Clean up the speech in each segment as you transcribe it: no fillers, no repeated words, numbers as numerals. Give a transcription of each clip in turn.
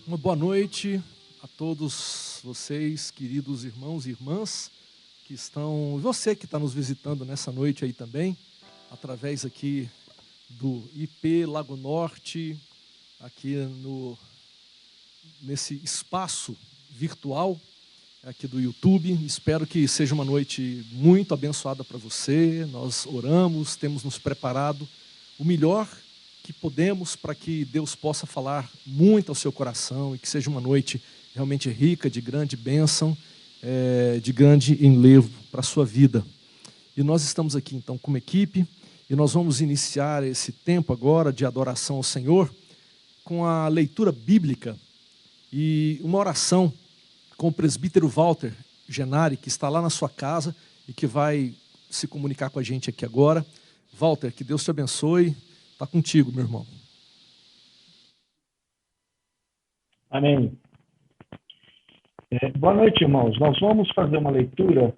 Uma boa noite a todos vocês, queridos irmãos e irmãs, que estão, você que está nos visitando nessa noite aí também, através aqui do IP Lago Norte, aqui nesse espaço virtual aqui do YouTube. Espero que seja uma noite muito abençoada para você. Nós oramos, temos nos preparado o melhor que podemos para que Deus possa falar muito ao seu coração e que seja uma noite realmente rica, de grande bênção, de grande enlevo para a sua vida. E nós estamos aqui então como equipe e nós vamos iniciar esse tempo agora de adoração ao Senhor com a leitura bíblica e uma oração com o presbítero Walter Genari, que está lá na sua casa e que vai se comunicar com a gente aqui agora. Walter, que Deus te abençoe. Está contigo, meu irmão. Amém. Boa noite, irmãos. Nós vamos fazer uma leitura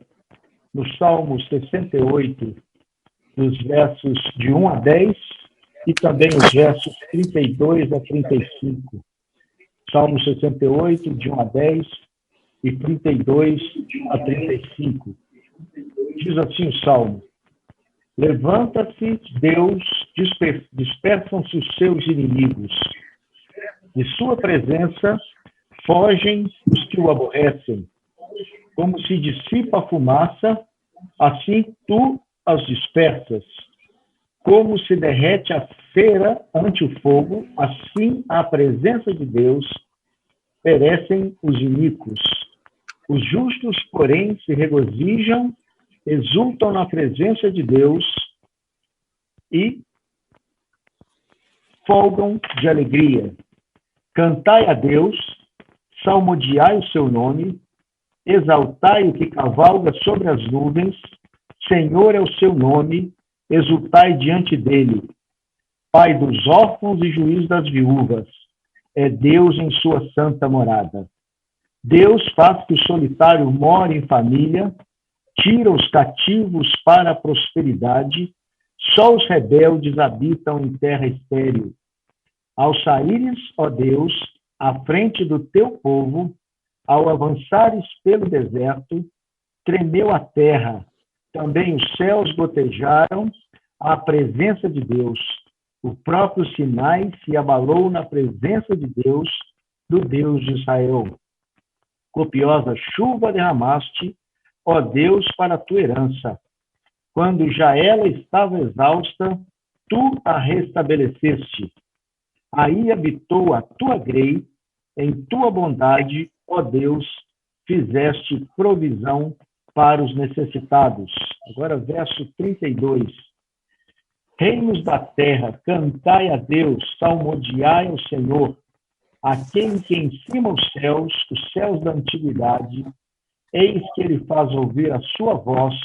no Salmo 68, dos versos de 1 a 10 e também os versos 32 a 35. Salmo 68, de 1 a 10 e 32 a 35. Diz assim o Salmo: Levanta-se, Deus, dispersam-se os seus inimigos. De sua presença fogem os que o aborrecem. Como se dissipa a fumaça, assim tu as dispersas. Como se derrete a cera ante o fogo, assim à presença de Deus perecem os iníquos. Os justos, porém, se regozijam, exultam na presença de Deus e folgam de alegria. Cantai a Deus, salmodiai o seu nome, exaltai o que cavalga sobre as nuvens, Senhor é o seu nome, exultai diante dele. Pai dos órfãos e juiz das viúvas, é Deus em sua santa morada. Deus faz que o solitário more em família, tira os cativos para a prosperidade, só os rebeldes habitam em terra estéril. Ao saíres, ó Deus, à frente do teu povo, ao avançares pelo deserto, tremeu a terra, também os céus gotejaram à presença de Deus. O próprio Sinai se abalou na presença de Deus, do Deus de Israel. Copiosa chuva derramaste, ó Deus, para a tua herança. Quando já ela estava exausta, tu a restabeleceste. Aí habitou a tua grei, em tua bondade, ó Deus, fizeste provisão para os necessitados. Agora, verso 32. Reinos da terra, cantai a Deus, salmodiai ao Senhor, aquele que em cima os céus da antiguidade, eis que ele faz ouvir a sua voz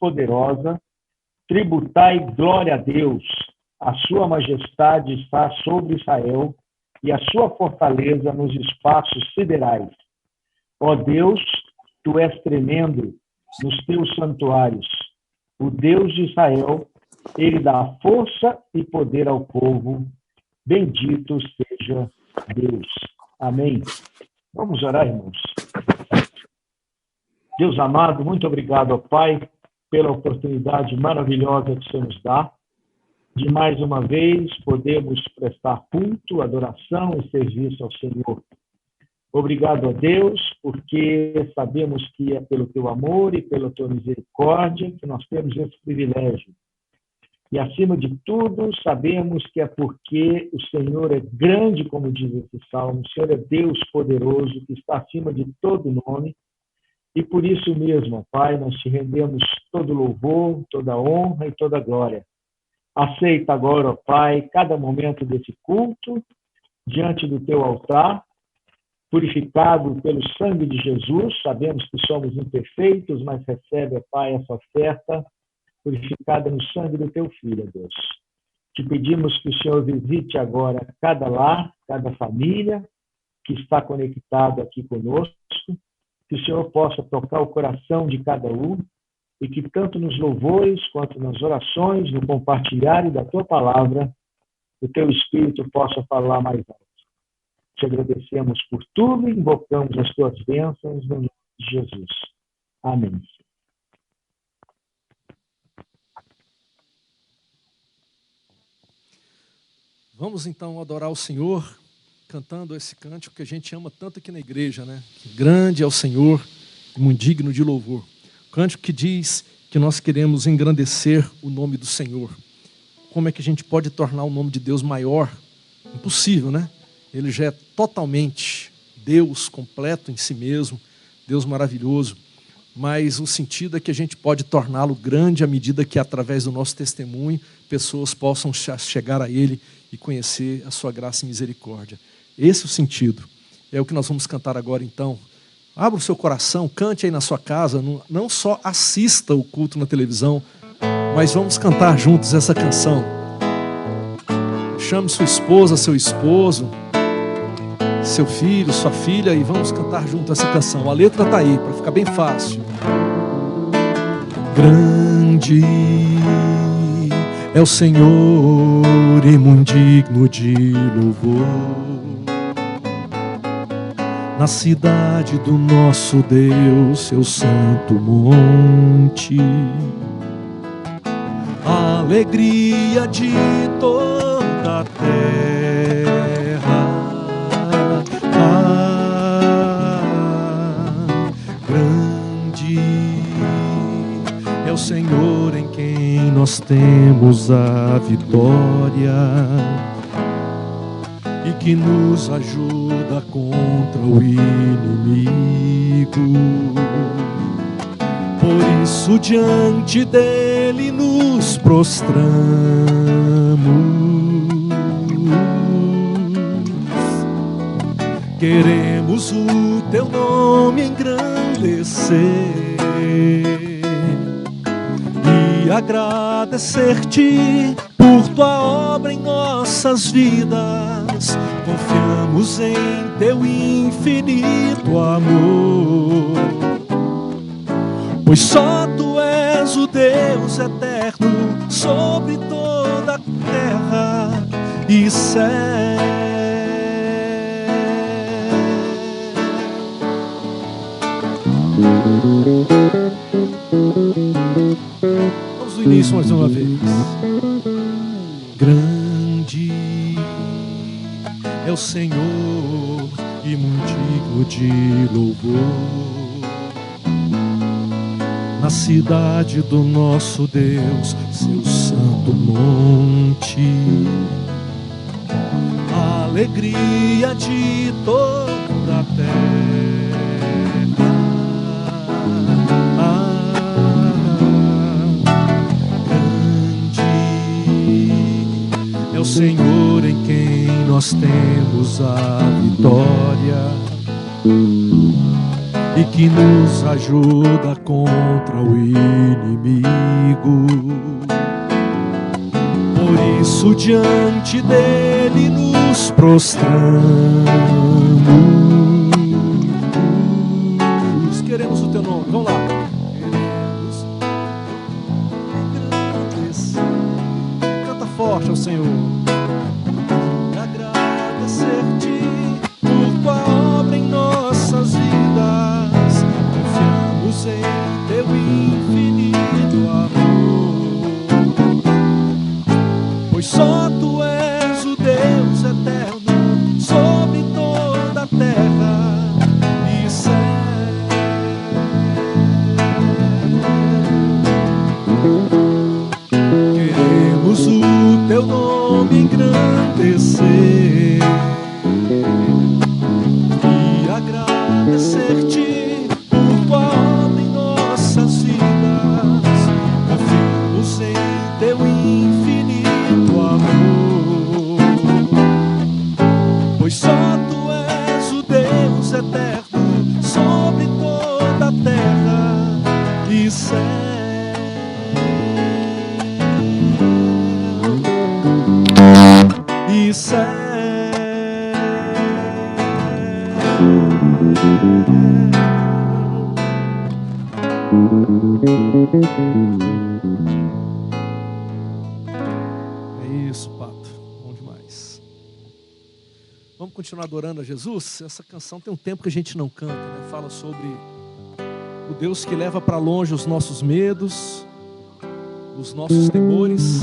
poderosa, tributai glória a Deus, a sua majestade está sobre Israel e a sua fortaleza nos espaços siderais. Ó Deus, tu és tremendo nos teus santuários. O Deus de Israel, ele dá força e poder ao povo. Bendito seja Deus. Amém. Vamos orar, irmãos. Deus amado, muito obrigado, ó Pai, pela oportunidade maravilhosa que o Senhor nos dá de mais uma vez podermos prestar culto, adoração e serviço ao Senhor. Obrigado a Deus, porque sabemos que é pelo teu amor e pela tua misericórdia que nós temos esse privilégio. E, acima de tudo, sabemos que é porque o Senhor é grande, como diz esse salmo, o Senhor é Deus poderoso, que está acima de todo nome, e por isso mesmo, Pai, nós te rendemos todo louvor, toda honra e toda glória. Aceita agora, ó Pai, cada momento desse culto, diante do teu altar, purificado pelo sangue de Jesus. Sabemos que somos imperfeitos, mas recebe, ó Pai, essa oferta purificada no sangue do teu Filho, Deus. Te pedimos que o Senhor visite agora cada lar, cada família que está conectado aqui conosco, que o Senhor possa tocar o coração de cada um, e que tanto nos louvores quanto nas orações, no compartilhar da tua palavra, o teu Espírito possa falar mais alto. Te agradecemos por tudo e invocamos as tuas bênçãos no nome de Jesus. Amém. Vamos então adorar o Senhor, cantando esse cântico que a gente ama tanto aqui na igreja, né? Que grande é o Senhor, muito digno de louvor. O cântico que diz que nós queremos engrandecer o nome do Senhor. Como é que a gente pode tornar o nome de Deus maior? Impossível, né? Ele já é totalmente Deus completo em si mesmo, Deus maravilhoso. Mas o sentido é que a gente pode torná-lo grande à medida que, através do nosso testemunho, pessoas possam chegar a Ele e conhecer a sua graça e misericórdia. Esse é o sentido. É o que nós vamos cantar agora, então. Abra o seu coração, cante aí na sua casa, não só assista o culto na televisão, mas vamos cantar juntos essa canção. Chame sua esposa, seu esposo, seu filho, sua filha, e vamos cantar junto essa canção. A letra está aí, para ficar bem fácil. Grande é o Senhor e muito digno de louvor, na cidade do nosso Deus, seu santo monte. A alegria de toda a terra. Grande é o Senhor em quem nós temos a vitória e que nos ajuda contra o inimigo. Por isso diante dele nos prostramos, queremos o teu nome engrandecer e agradecer-te por tua obra em nossas vidas. Confiamos em teu infinito amor, pois só tu és o Deus eterno sobre toda a terra e céu. Vamos do início mais uma vez. Grande é o Senhor e muito digno de louvor, na cidade do nosso Deus, seu santo monte. A alegria de toda a terra. É o Senhor em quem nós temos a vitória e que nos ajuda contra o inimigo. Por isso diante dele nos prostramos. Queremos o teu nome, vamos lá. Forte ao Senhor, agradecer-te por tua obra em nossas vidas. Confiamos em teu infinito amor, pois só tu és o Deus eterno sobre toda a terra e céu. Queremos o teu nome engrandecer e agradecer-te por tua obra em nossas vidas. Confiamos em teu infinito amor, pois só tu és o Deus eterno sobre toda a terra e céu. E céu. É isso, Pato. Bom demais. Vamos continuar adorando a Jesus? Essa canção tem um tempo que a gente não canta, né? Fala sobre o Deus que leva para longe os nossos medos, os nossos temores,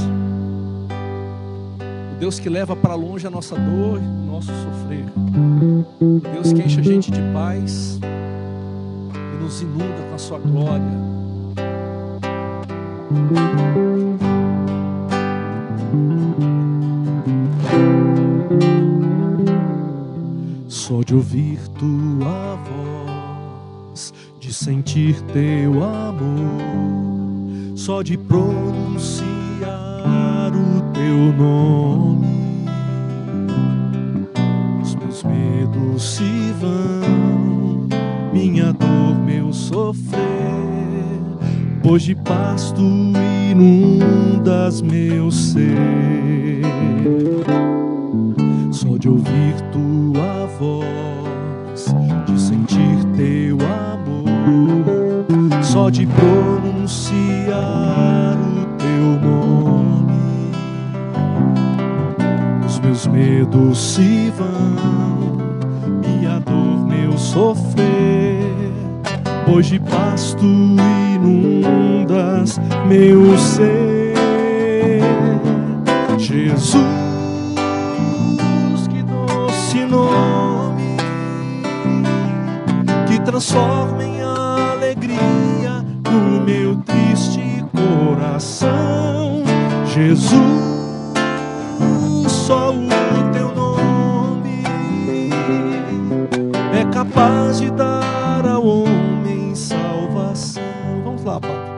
o Deus que leva para longe a nossa dor, o nosso sofrer, o Deus que enche a gente de paz e nos inunda com a sua glória. Só de ouvir tua voz, de sentir teu amor, só de pronunciar o teu nome, os meus medos se vão, minha dor, meu sofrer, pois de paz tu inundas meu ser. Só de ouvir tua voz, de sentir teu amor, só de pronunciar o teu nome, os meus medos se vão, minha dor, meu sofrer, pois de paz tu inundas meu ser. Jesus, nome que transforma em alegria o meu triste coração. Jesus, só o teu nome é capaz de dar ao homem salvação. Vamos lá, Pai.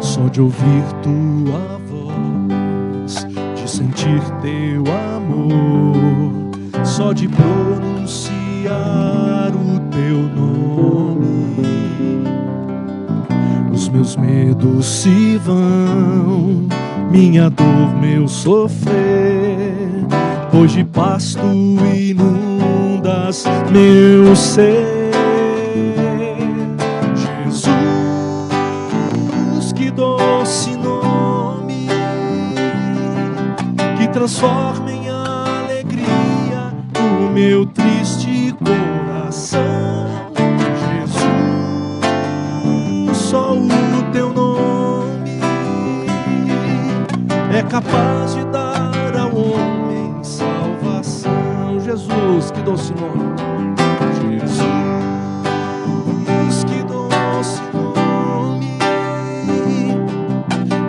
Só de ouvir tua voz, de sentir teu amor, só de pronunciar o teu nome, os meus medos se vão, minha dor, meu sofrer, pois de paz tu inundas meu ser. Jesus, que doce nome, que transforma em alegria o meu triste coração. Jesus, só o teu nome é capaz de dar ao homem salvação. Jesus, que doce nome. Jesus, que doce nome,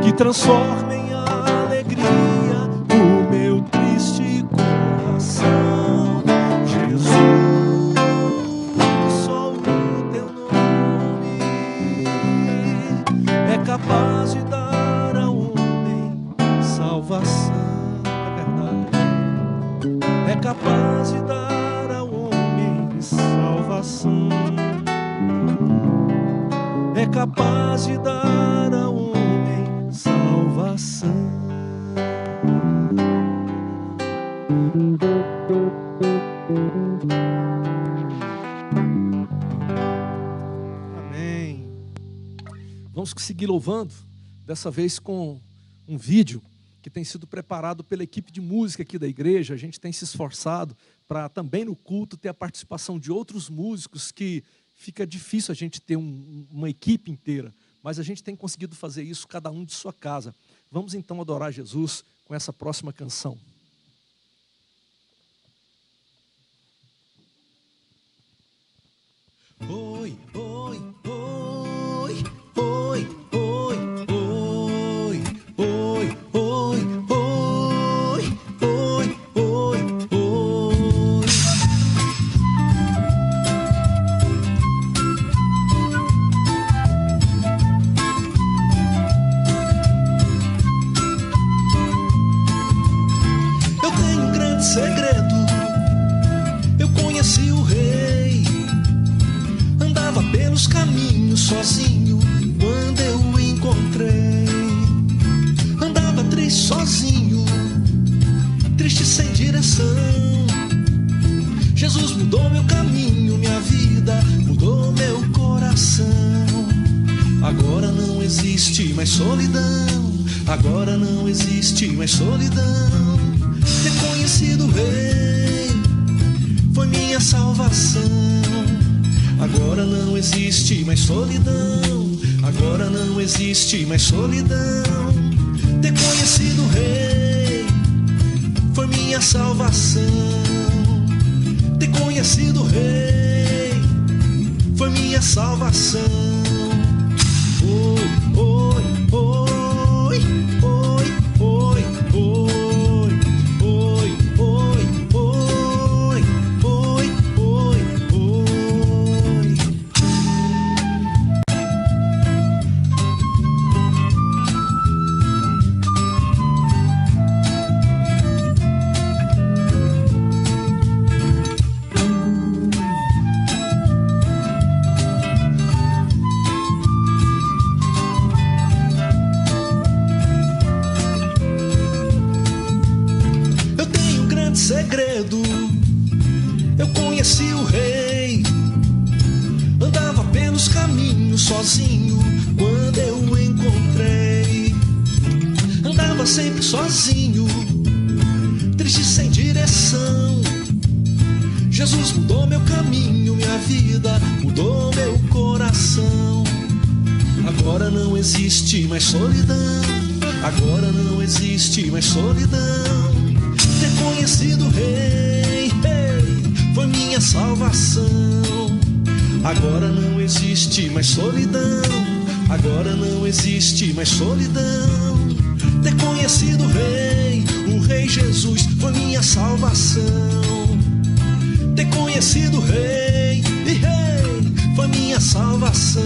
que transforma em alegria o meu triste coração. Jesus, só o teu nome é capaz de dar ao homem salvação. É verdade, é capaz de dar ao homem salvação, é capaz de dar ao homem salvação. Amém. Vamos seguir louvando, dessa vez com um vídeo que tem sido preparado pela equipe de música aqui da igreja. A gente tem se esforçado para também no culto ter a participação de outros músicos, que fica difícil a gente ter uma equipe inteira, mas a gente tem conseguido fazer isso, cada um de sua casa. Vamos então adorar Jesus com essa próxima canção. Oi, oi, oi, oi, oi, oi, oi, oi, oi, oi, oi, oi. Eu tenho um grande segredo. Eu conheci o Rei pelos caminhos sozinho quando eu o encontrei. Andava triste sozinho, triste sem direção. Jesus mudou meu caminho, minha vida, mudou meu coração. Agora não existe mais solidão, agora não existe mais solidão. Ter conhecido o Rei foi minha salvação. Agora não existe mais solidão, agora não existe mais solidão. Ter conhecido o Rei foi minha salvação. Ter conhecido o Rei foi minha salvação. Oi, oi, oi, oi, oi, oi, oi, oi, oi, oi, oi, oi. Segredo, eu conheci o Rei. Andava pelos caminhos sozinho quando eu o encontrei. Andava sempre sozinho, triste sem direção. Jesus mudou meu caminho, minha vida, mudou meu coração. Agora não existe mais solidão, agora não existe mais solidão. Ter conhecido o Rei, foi minha salvação. Agora não existe mais solidão, agora não existe mais solidão. Ter conhecido o Rei Jesus, foi minha salvação. Ter conhecido o Rei, foi minha salvação.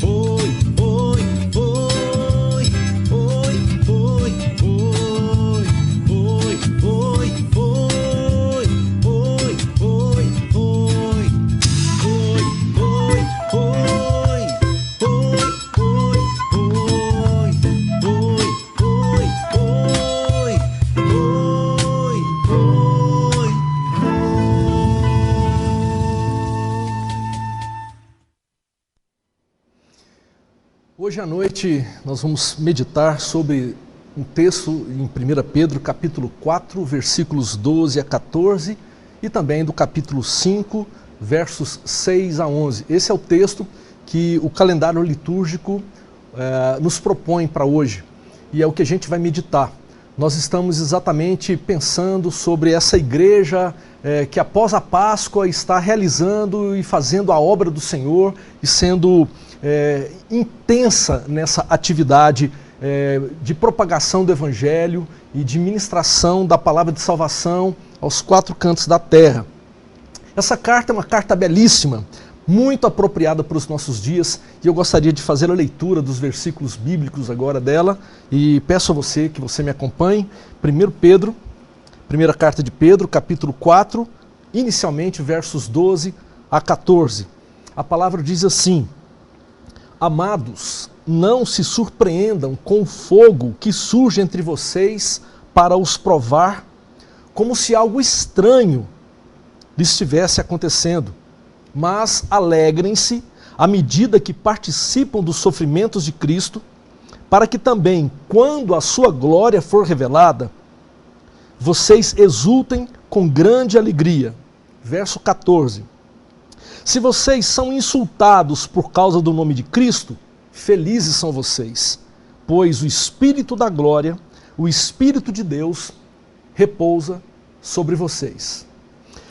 Oi, oi, oi, oi, oi, oi. Oi, oi, oi, oi, oi, oi, oi, oi, oi, oi, oi, oi, oi. Hoje à noite nós vamos meditar sobre um texto em 1 Pedro, capítulo 4, versículos 12 a 14, e também do capítulo 5, versos 6 a 11. Esse é o texto que o calendário litúrgico nos propõe para hoje, e é o que a gente vai meditar. Nós estamos exatamente pensando sobre essa igreja que após a Páscoa está realizando e fazendo a obra do Senhor e sendo intensa nessa atividade de propagação do Evangelho e de ministração da palavra de salvação aos quatro cantos da terra. Essa carta é uma carta belíssima, muito apropriada para os nossos dias, e eu gostaria de fazer a leitura dos versículos bíblicos agora dela, e peço a você que você me acompanhe. 1 Pedro, primeira carta de Pedro, capítulo 4, inicialmente versos 12 a 14. A palavra diz assim: Amados, não se surpreendam com o fogo que surge entre vocês para os provar, como se algo estranho lhes estivesse acontecendo. Mas alegrem-se à medida que participam dos sofrimentos de Cristo, para que também, quando a sua glória for revelada, vocês exultem com grande alegria. Verso 14. Se vocês são insultados por causa do nome de Cristo, felizes são vocês, pois o Espírito da glória, o Espírito de Deus, repousa sobre vocês.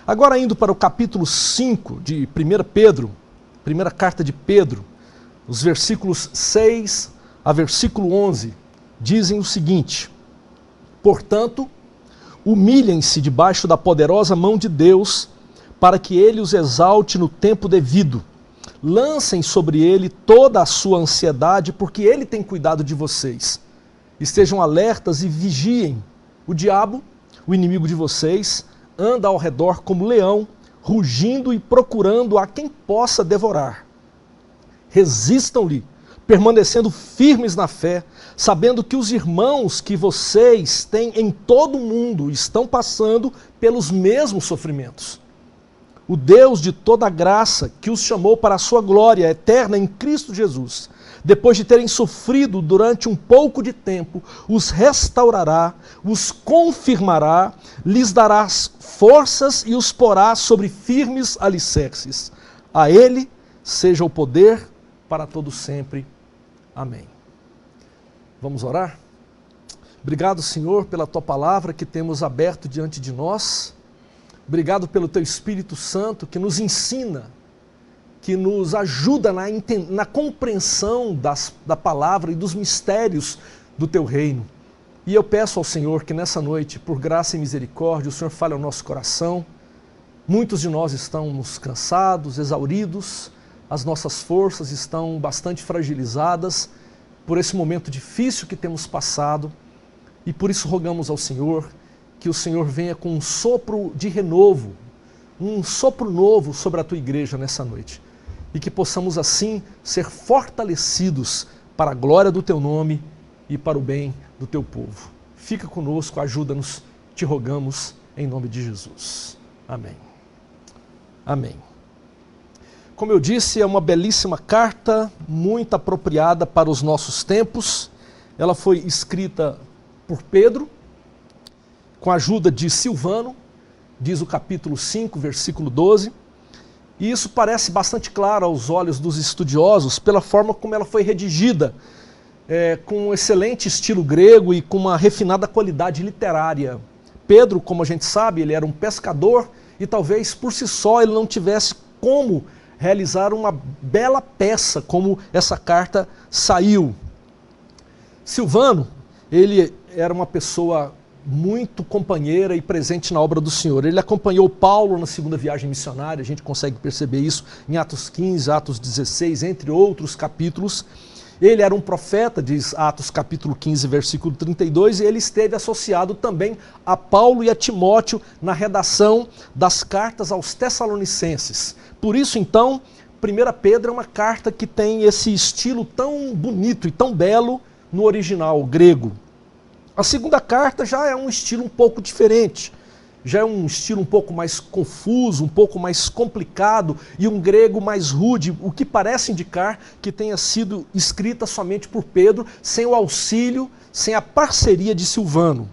Agora indo para o capítulo 5 de 1 Pedro, primeira carta de Pedro, os versículos 6 a versículo 11, dizem o seguinte: Portanto, humilhem-se debaixo da poderosa mão de Deus, para que ele os exalte no tempo devido. Lancem sobre ele toda a sua ansiedade, porque ele tem cuidado de vocês. Estejam alertas e vigiem. O diabo, o inimigo de vocês, anda ao redor como leão, rugindo e procurando a quem possa devorar. Resistam-lhe, permanecendo firmes na fé, sabendo que os irmãos que vocês têm em todo o mundo estão passando pelos mesmos sofrimentos. O Deus de toda graça, que os chamou para a sua glória eterna em Cristo Jesus, depois de terem sofrido durante um pouco de tempo, os restaurará, os confirmará, lhes dará forças e os porá sobre firmes alicerces. A Ele seja o poder para todo sempre. Amém. Vamos orar? Obrigado, Senhor, pela Tua palavra que temos aberto diante de nós. Obrigado pelo Teu Espírito Santo que nos ensina, que nos ajuda na compreensão da palavra e dos mistérios do Teu reino. E eu peço ao Senhor que nessa noite, por graça e misericórdia, o Senhor fale ao nosso coração. Muitos de nós estamos cansados, exauridos, as nossas forças estão bastante fragilizadas por esse momento difícil que temos passado, e por isso rogamos ao Senhor que o Senhor venha com um sopro de renovo, um sopro novo sobre a Tua igreja nessa noite, e que possamos assim ser fortalecidos para a glória do Teu nome e para o bem do Teu povo. Fica conosco, ajuda-nos, te rogamos em nome de Jesus. Amém. Amém. Como eu disse, é uma belíssima carta, muito apropriada para os nossos tempos. Ela foi escrita por Pedro, com a ajuda de Silvano, diz o capítulo 5, versículo 12. E isso parece bastante claro aos olhos dos estudiosos pela forma como ela foi redigida, com um excelente estilo grego e com uma refinada qualidade literária. Pedro, como a gente sabe, ele era um pescador e talvez por si só ele não tivesse como realizar uma bela peça como essa carta saiu. Silvano, ele era uma pessoa muito companheira e presente na obra do Senhor. Ele acompanhou Paulo na segunda viagem missionária, a gente consegue perceber isso em Atos 15, Atos 16, entre outros capítulos. Ele era um profeta, diz Atos capítulo 15, versículo 32, e ele esteve associado também a Paulo e a Timóteo na redação das cartas aos Tessalonicenses. Por isso, então, 1 Pedro é uma carta que tem esse estilo tão bonito e tão belo no original grego. A segunda carta já é um estilo um pouco diferente, já é um estilo um pouco mais confuso, um pouco mais complicado e um grego mais rude, o que parece indicar que tenha sido escrita somente por Pedro, sem o auxílio, sem a parceria de Silvano.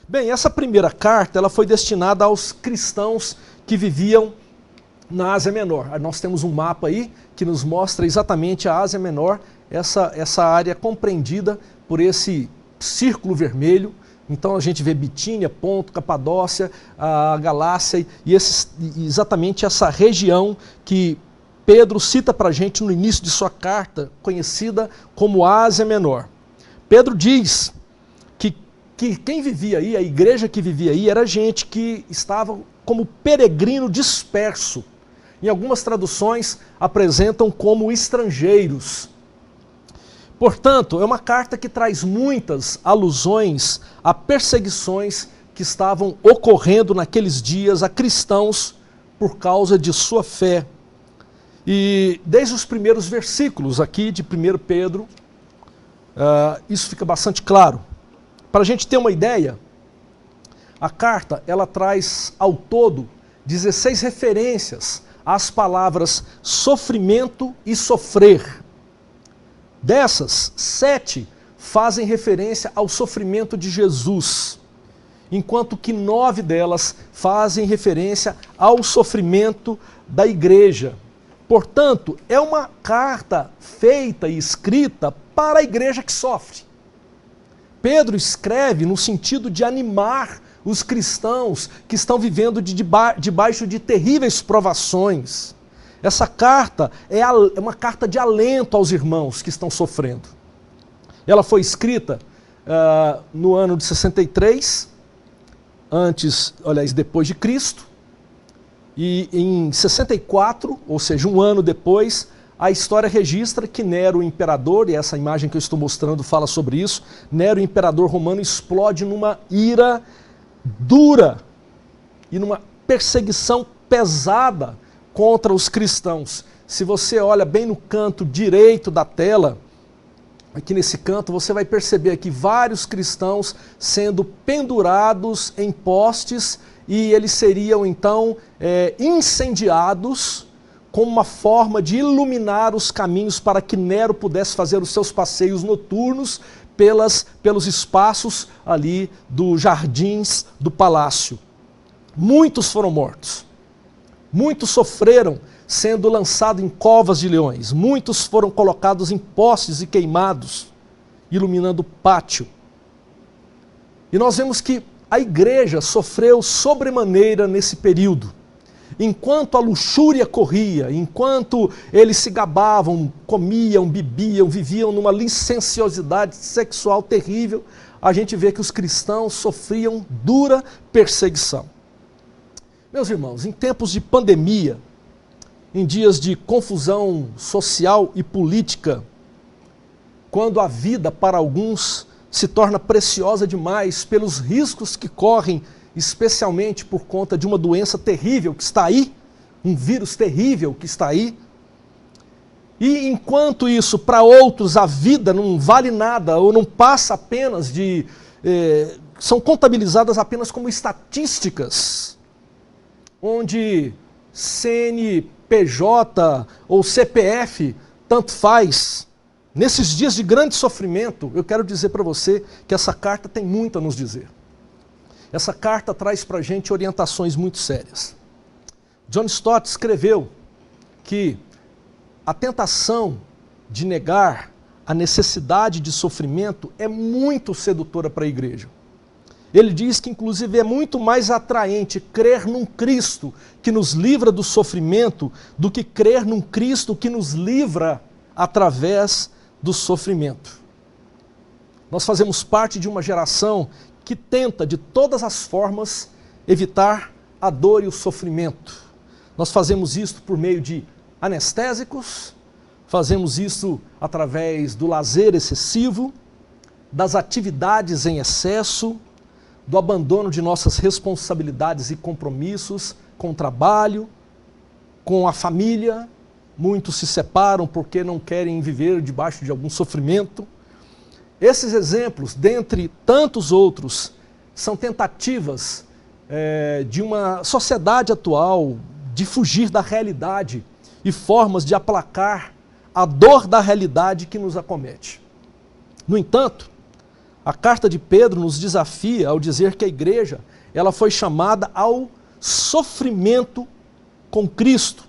Bem, essa primeira carta ela foi destinada aos cristãos que viviam na Ásia Menor. Nós temos um mapa aí que nos mostra exatamente a Ásia Menor, essa área compreendida por esse círculo vermelho. Então a gente vê Bitínia, Ponto, Capadócia, a Galácia e exatamente essa região que Pedro cita para a gente no início de sua carta, conhecida como Ásia Menor. Pedro diz que quem vivia aí, a igreja que vivia aí, era gente que estava como peregrino disperso. Em algumas traduções apresentam como estrangeiros. Portanto, é uma carta que traz muitas alusões a perseguições que estavam ocorrendo naqueles dias a cristãos por causa de sua fé. E desde os primeiros versículos aqui de 1 Pedro, isso fica bastante claro. Para a gente ter uma ideia, a carta ela traz ao todo 16 referências às palavras sofrimento e sofrer. Dessas, 7 fazem referência ao sofrimento de Jesus, enquanto que 9 delas fazem referência ao sofrimento da igreja. Portanto, é uma carta feita e escrita para a igreja que sofre. Pedro escreve no sentido de animar os cristãos que estão vivendo debaixo de terríveis provações. Essa carta é uma carta de alento aos irmãos que estão sofrendo. Ela foi escrita no ano de 63, depois de Cristo, e em 64, ou seja, um ano depois, a história registra que Nero, o imperador, e essa imagem que eu estou mostrando fala sobre isso, Nero, o imperador romano, explode numa ira dura e numa perseguição pesada contra os cristãos. Se você olha bem no canto direito da tela, aqui nesse canto, você vai perceber aqui vários cristãos sendo pendurados em postes e eles seriam então incendiados como uma forma de iluminar os caminhos para que Nero pudesse fazer os seus passeios noturnos pelos espaços ali dos jardins do palácio. Muitos foram mortos, muitos sofreram sendo lançados em covas de leões, muitos foram colocados em postes e queimados, iluminando o pátio. E nós vemos que a igreja sofreu sobremaneira nesse período. Enquanto a luxúria corria, enquanto eles se gabavam, comiam, bebiam, viviam numa licenciosidade sexual terrível, a gente vê que os cristãos sofriam dura perseguição. Meus irmãos, em tempos de pandemia, em dias de confusão social e política, quando a vida para alguns se torna preciosa demais pelos riscos que correm, especialmente por conta de uma doença terrível que está aí, um vírus terrível que está aí. E enquanto isso, para outros, a vida não vale nada, ou não passa apenas de... são contabilizadas apenas como estatísticas, onde CNPJ ou CPF, tanto faz. Nesses dias de grande sofrimento, eu quero dizer para você que essa carta tem muito a nos dizer. Essa carta traz para a gente orientações muito sérias. John Stott escreveu que a tentação de negar a necessidade de sofrimento é muito sedutora para a igreja. Ele diz que, inclusive, é muito mais atraente crer num Cristo que nos livra do sofrimento do que crer num Cristo que nos livra através do sofrimento. Nós fazemos parte de uma geração que tenta, de todas as formas, evitar a dor e o sofrimento. Nós fazemos isso por meio de anestésicos, fazemos isso através do lazer excessivo, das atividades em excesso, do abandono de nossas responsabilidades e compromissos com o trabalho, com a família. Muitos se separam porque não querem viver debaixo de algum sofrimento. Esses exemplos, dentre tantos outros, são tentativas de uma sociedade atual de fugir da realidade e formas de aplacar a dor da realidade que nos acomete. No entanto, a carta de Pedro nos desafia ao dizer que a igreja ela foi chamada ao sofrimento com Cristo.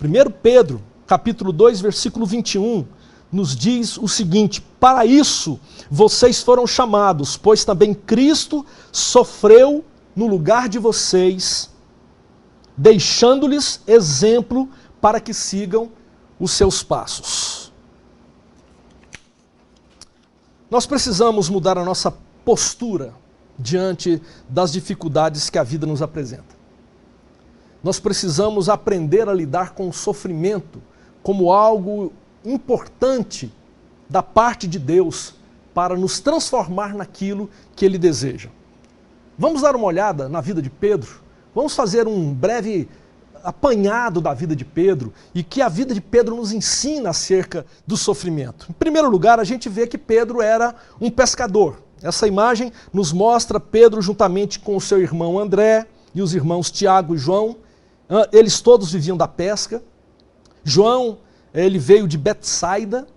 1 Pedro, capítulo 2, versículo 21, nos diz o seguinte: para isso vocês foram chamados, pois também Cristo sofreu no lugar de vocês, deixando-lhes exemplo para que sigam os seus passos. Nós precisamos mudar a nossa postura diante das dificuldades que a vida nos apresenta. Nós precisamos aprender a lidar com o sofrimento como algo importante da parte de Deus para nos transformar naquilo que Ele deseja. Vamos dar uma olhada na vida de Pedro? Vamos fazer um breve apanhado da vida de Pedro e que a vida de Pedro nos ensina acerca do sofrimento. Em primeiro lugar, a gente vê que Pedro era um pescador. Essa imagem nos mostra Pedro juntamente com o seu irmão André e os irmãos Tiago e João. Eles todos viviam da pesca. João, ele veio de Betsaida,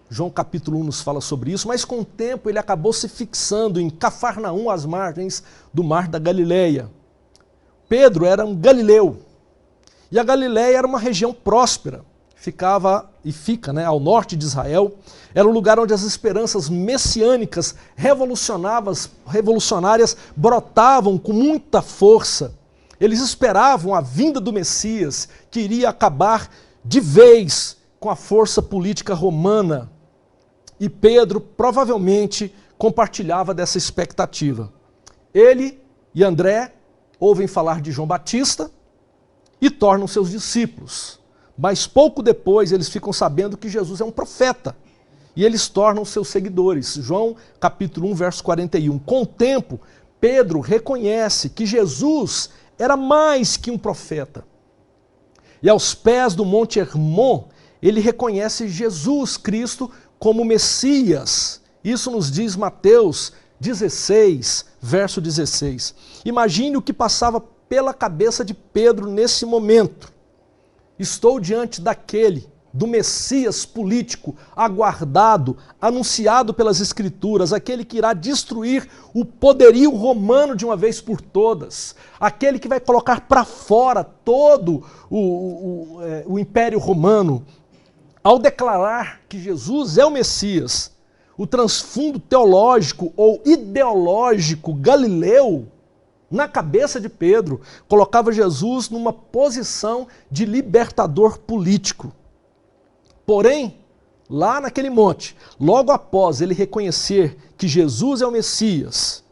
João capítulo 1 nos fala sobre isso, mas com o tempo ele acabou se fixando em Cafarnaum, às margens do mar da Galileia. Pedro era um galileu, e a Galileia era uma região próspera, ficava e fica ao norte de Israel, era um lugar onde as esperanças messiânicas revolucionárias brotavam com muita força. Eles esperavam a vinda do Messias, que iria acabar de vez com a força política romana. E Pedro provavelmente compartilhava dessa expectativa. Ele e André ouvem falar de João Batista e tornam seus discípulos. Mas pouco depois eles ficam sabendo que Jesus é um profeta. E eles tornam seus seguidores. João capítulo 1, verso 41. Com o tempo, Pedro reconhece que Jesus era mais que um profeta. E aos pés do Monte Hermon, ele reconhece Jesus Cristo como Messias. Isso nos diz Mateus 16, verso 16. Imagine o que passava pela cabeça de Pedro nesse momento. Estou diante do Messias político, aguardado, anunciado pelas Escrituras, aquele que irá destruir o poderio romano de uma vez por todas, aquele que vai colocar para fora todo o Império Romano. Ao declarar que Jesus é o Messias, o transfundo teológico ou ideológico galileu, na cabeça de Pedro, colocava Jesus numa posição de libertador político. Porém, lá naquele monte, logo após ele reconhecer que Jesus é o Messias,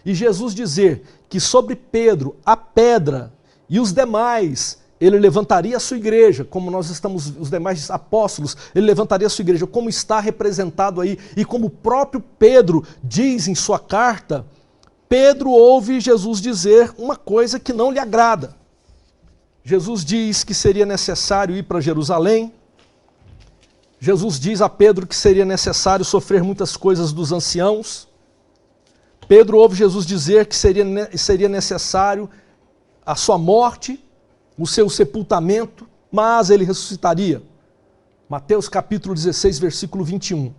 e Jesus dizer que sobre Pedro, a pedra e os demais, ele levantaria a sua igreja, como nós estamos, os demais apóstolos, ele levantaria a sua igreja, como está representado aí, e como o próprio Pedro diz em sua carta, Pedro ouve Jesus dizer uma coisa que não lhe agrada. Jesus diz que seria necessário ir para Jerusalém. Jesus diz a Pedro que seria necessário sofrer muitas coisas dos anciãos. Pedro ouve Jesus dizer que seria necessário a sua morte, o seu sepultamento, mas ele ressuscitaria. Mateus capítulo 16, versículo 21.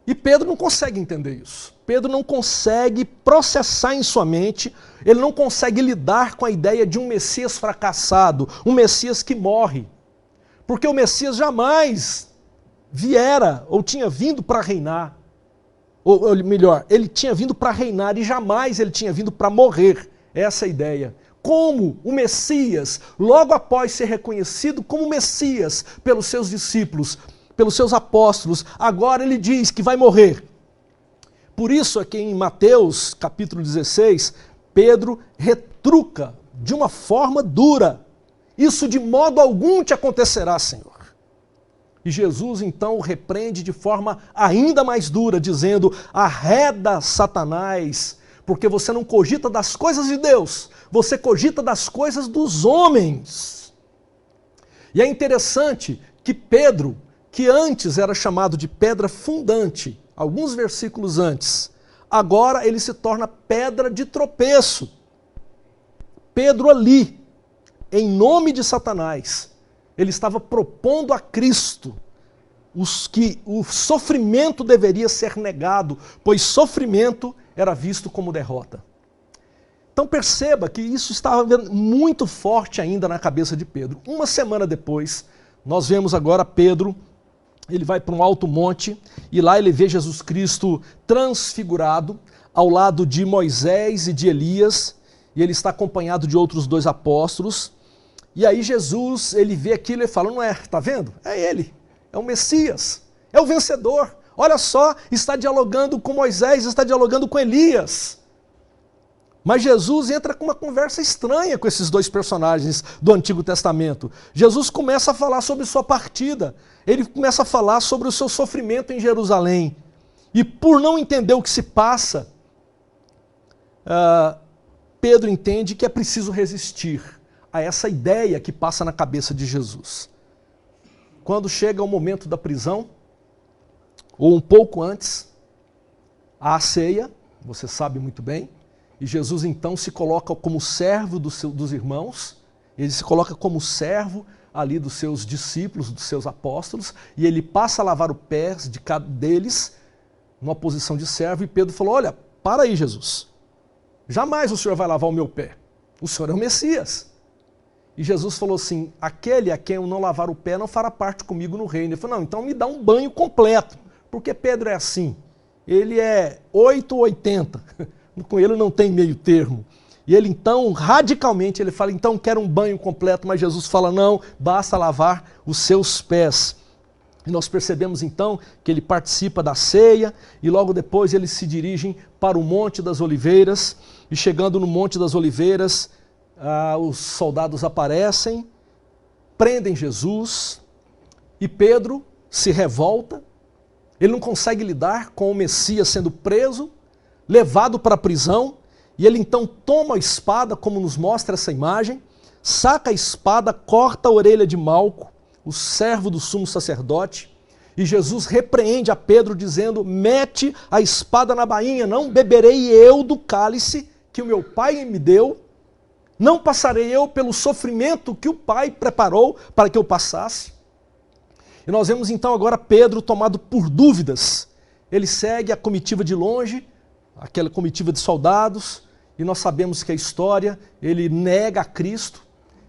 E Pedro não consegue entender isso. Pedro não consegue processar em sua mente, ele não consegue lidar com a ideia de um Messias fracassado, um Messias que morre. Porque o Messias jamais viera ou tinha vindo para reinar. Ou melhor, ele tinha vindo para reinar e jamais ele tinha vindo para morrer. Essa é a ideia. Como o Messias, logo após ser reconhecido como Messias pelos seus discípulos, pelos seus apóstolos, agora ele diz que vai morrer. Por isso é que em Mateus capítulo 16, Pedro retruca de uma forma dura. Isso de modo algum te acontecerá, Senhor. E Jesus então o repreende de forma ainda mais dura, dizendo, arreda Satanás, porque você não cogita das coisas de Deus, você cogita das coisas dos homens. E é interessante que Pedro, que antes era chamado de pedra fundante, alguns versículos antes, agora ele se torna pedra de tropeço. Pedro ali, em nome de Satanás, ele estava propondo a Cristo que o sofrimento deveria ser negado, pois sofrimento era visto como derrota. Então perceba que isso estava muito forte ainda na cabeça de Pedro. Uma semana depois, nós vemos agora Pedro, ele vai para um alto monte e lá ele vê Jesus Cristo transfigurado ao lado de Moisés e de Elias, e ele está acompanhado de outros 2 apóstolos. E aí Jesus, ele vê aquilo e fala, não é, tá vendo? É ele, é o Messias, é o vencedor. Olha só, está dialogando com Moisés, está dialogando com Elias. Mas Jesus entra com uma conversa estranha com esses 2 personagens do Antigo Testamento. Jesus começa a falar sobre sua partida, ele começa a falar sobre o seu sofrimento em Jerusalém. E por não entender o que se passa, Pedro entende que é preciso resistir a essa ideia que passa na cabeça de Jesus. Quando chega o momento da prisão, ou um pouco antes, há a ceia, você sabe muito bem, e Jesus então se coloca como servo dos irmãos, ele se coloca como servo ali dos seus discípulos, dos seus apóstolos, e ele passa a lavar os pés de cada deles, numa posição de servo, e Pedro falou, olha, para aí Jesus, jamais o Senhor vai lavar o meu pé, o Senhor é o Messias. E Jesus falou assim, aquele a quem eu não lavar o pé não fará parte comigo no reino. Ele falou, não, então me dá um banho completo, porque Pedro é assim, ele é 8 ou 80, com ele não tem meio termo. E ele então, radicalmente, ele fala, então quero um banho completo, mas Jesus fala, não, basta lavar os seus pés. E nós percebemos então que ele participa da ceia e logo depois eles se dirigem para o Monte das Oliveiras, e chegando no Monte das Oliveiras, os soldados aparecem, prendem Jesus, e Pedro se revolta, ele não consegue lidar com o Messias sendo preso, levado para a prisão, e ele então toma a espada, como nos mostra essa imagem, saca a espada, corta a orelha de Malco, o servo do sumo sacerdote, e Jesus repreende a Pedro dizendo: mete a espada na bainha, não beberei eu do cálice que o meu Pai me deu, não passarei eu pelo sofrimento que o Pai preparou para que eu passasse. E nós vemos então agora Pedro tomado por dúvidas. Ele segue a comitiva de longe, aquela comitiva de soldados, e nós sabemos que a história, ele nega a Cristo,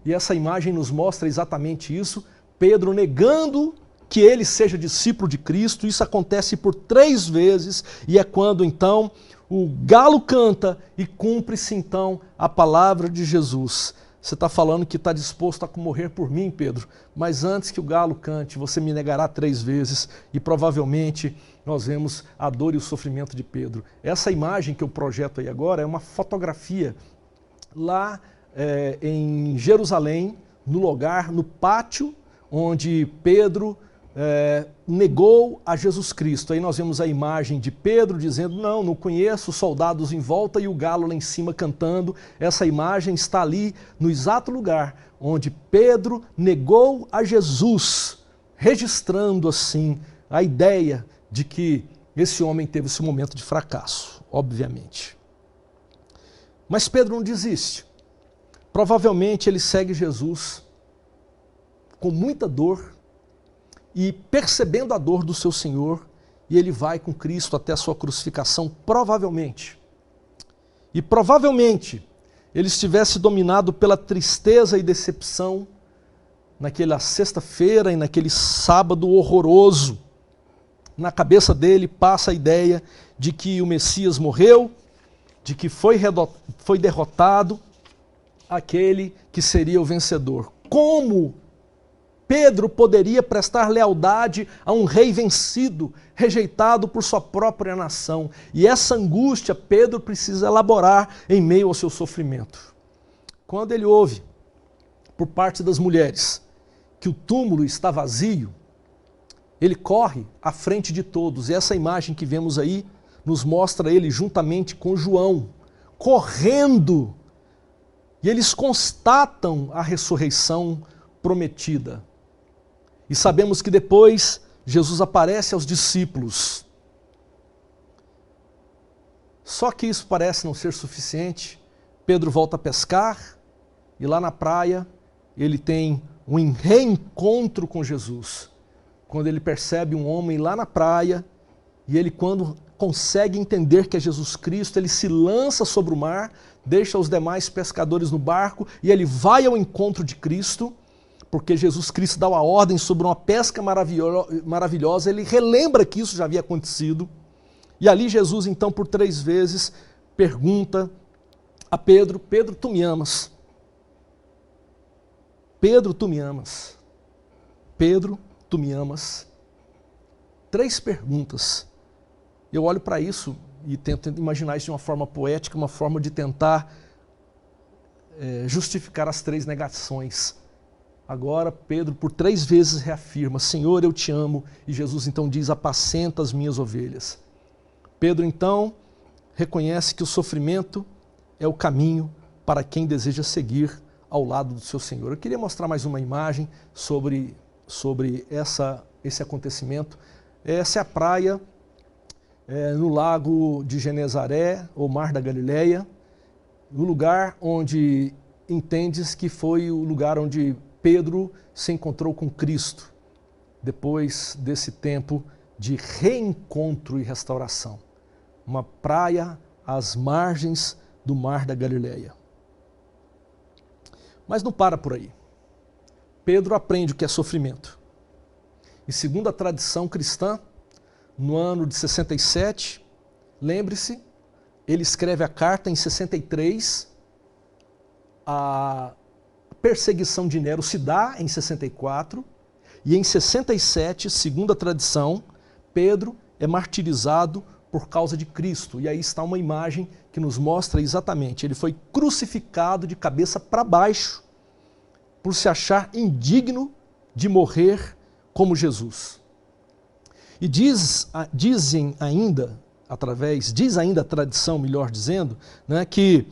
e essa imagem nos mostra exatamente isso, Pedro negando que ele seja discípulo de Cristo. Isso acontece por 3 vezes, e é quando então o galo canta e cumpre-se então a palavra de Jesus. Você está falando que está disposto a morrer por mim, Pedro, mas antes que o galo cante, você me negará 3 vezes, e provavelmente nós vemos a dor e o sofrimento de Pedro. Essa imagem que eu projeto aí agora é uma fotografia lá em Jerusalém, no lugar, no pátio, onde Pedro negou a Jesus Cristo. Aí nós vemos a imagem de Pedro dizendo: não conheço, os soldados em volta e o galo lá em cima cantando. Essa imagem está ali no exato lugar onde Pedro negou a Jesus, registrando assim a ideia de que esse homem teve esse momento de fracasso, obviamente. Mas Pedro não desiste. Provavelmente ele segue Jesus com muita dor, e percebendo a dor do seu Senhor, e ele vai com Cristo até a sua crucificação, provavelmente. E provavelmente ele estivesse dominado pela tristeza e decepção naquela sexta-feira e naquele sábado horroroso. Na cabeça dele passa a ideia de que o Messias morreu, de que foi derrotado aquele que seria o vencedor. Como Pedro poderia prestar lealdade a um rei vencido, rejeitado por sua própria nação? E essa angústia Pedro precisa elaborar em meio ao seu sofrimento. Quando ele ouve, por parte das mulheres, que o túmulo está vazio, ele corre à frente de todos. E essa imagem que vemos aí nos mostra ele juntamente com João, correndo. E eles constatam a ressurreição prometida. E sabemos que depois Jesus aparece aos discípulos. Só que isso parece não ser suficiente. Pedro volta a pescar e lá na praia ele tem um reencontro com Jesus. Quando ele percebe um homem lá na praia, e ele, quando consegue entender que é Jesus Cristo, ele se lança sobre o mar, deixa os demais pescadores no barco e ele vai ao encontro de Cristo, porque Jesus Cristo dá uma ordem sobre uma pesca maravilhosa. Ele relembra que isso já havia acontecido, e ali Jesus então por 3 vezes pergunta a Pedro: Pedro, tu me amas? Pedro, tu me amas? Pedro, tu me amas? 3 perguntas. Eu olho para isso e tento imaginar isso de uma forma poética, uma forma de tentar justificar as 3 negações. Agora Pedro por 3 vezes reafirma: Senhor, eu te amo. E Jesus então diz: apacenta as minhas ovelhas. Pedro então reconhece que o sofrimento é o caminho para quem deseja seguir ao lado do seu Senhor. Eu queria mostrar mais uma imagem sobre esse acontecimento. Essa é a praia no lago de Genezaré, ou Mar da Galileia, no lugar onde entendes que foi o lugar onde Pedro se encontrou com Cristo, depois desse tempo de reencontro e restauração. Uma praia às margens do Mar da Galileia. Mas não para por aí. Pedro aprende o que é sofrimento. E segundo a tradição cristã, no ano de 67, lembre-se, ele escreve a carta em 63, a perseguição de Nero se dá em 64, e em 67, segundo a tradição, Pedro é martirizado por causa de Cristo. E aí está uma imagem que nos mostra exatamente: ele foi crucificado de cabeça para baixo, por se achar indigno de morrer como Jesus. E dizem ainda diz ainda a tradição, melhor dizendo, né, que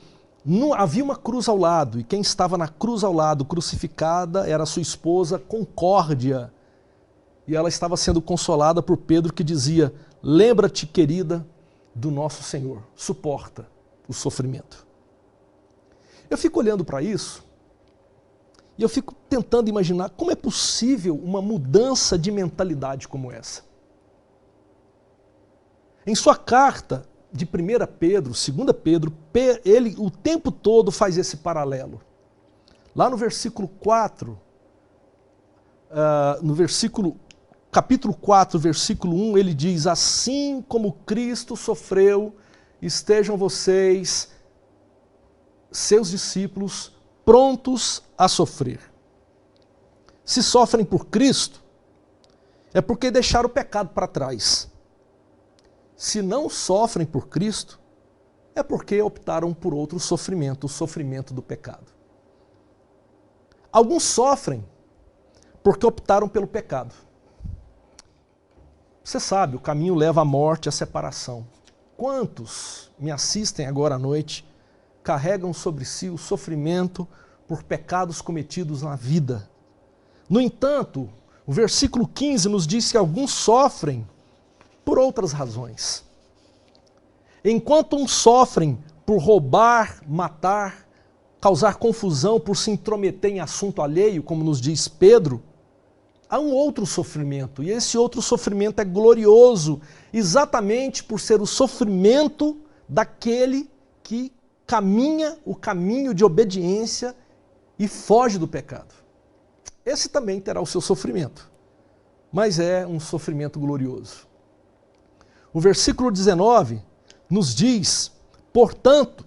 havia uma cruz ao lado, e quem estava na cruz ao lado, crucificada, era sua esposa Concórdia, e ela estava sendo consolada por Pedro, que dizia: lembra-te, querida, do nosso Senhor, suporta o sofrimento. Eu fico olhando para isso, e eu fico tentando imaginar como é possível uma mudança de mentalidade como essa. Em sua carta de 1 Pedro, 2 Pedro, ele o tempo todo faz esse paralelo. Lá no versículo 4, capítulo 4, versículo 1, ele diz: assim como Cristo sofreu, estejam vocês, seus discípulos, prontos a sofrer. Se sofrem por Cristo, é porque deixaram o pecado para trás. Se não sofrem por Cristo, é porque optaram por outro sofrimento, o sofrimento do pecado. Alguns sofrem porque optaram pelo pecado. Você sabe, o caminho leva à morte, à separação. Quantos me assistem agora à noite carregam sobre si o sofrimento por pecados cometidos na vida? No entanto, o versículo 15 nos diz que alguns sofrem por outras razões. Enquanto uns sofrem por roubar, matar, causar confusão, por se intrometer em assunto alheio, como nos diz Pedro, há um outro sofrimento, e esse outro sofrimento é glorioso, exatamente por ser o sofrimento daquele que caminha o caminho de obediência e foge do pecado. Esse também terá o seu sofrimento, mas é um sofrimento glorioso. O versículo 19 nos diz: portanto,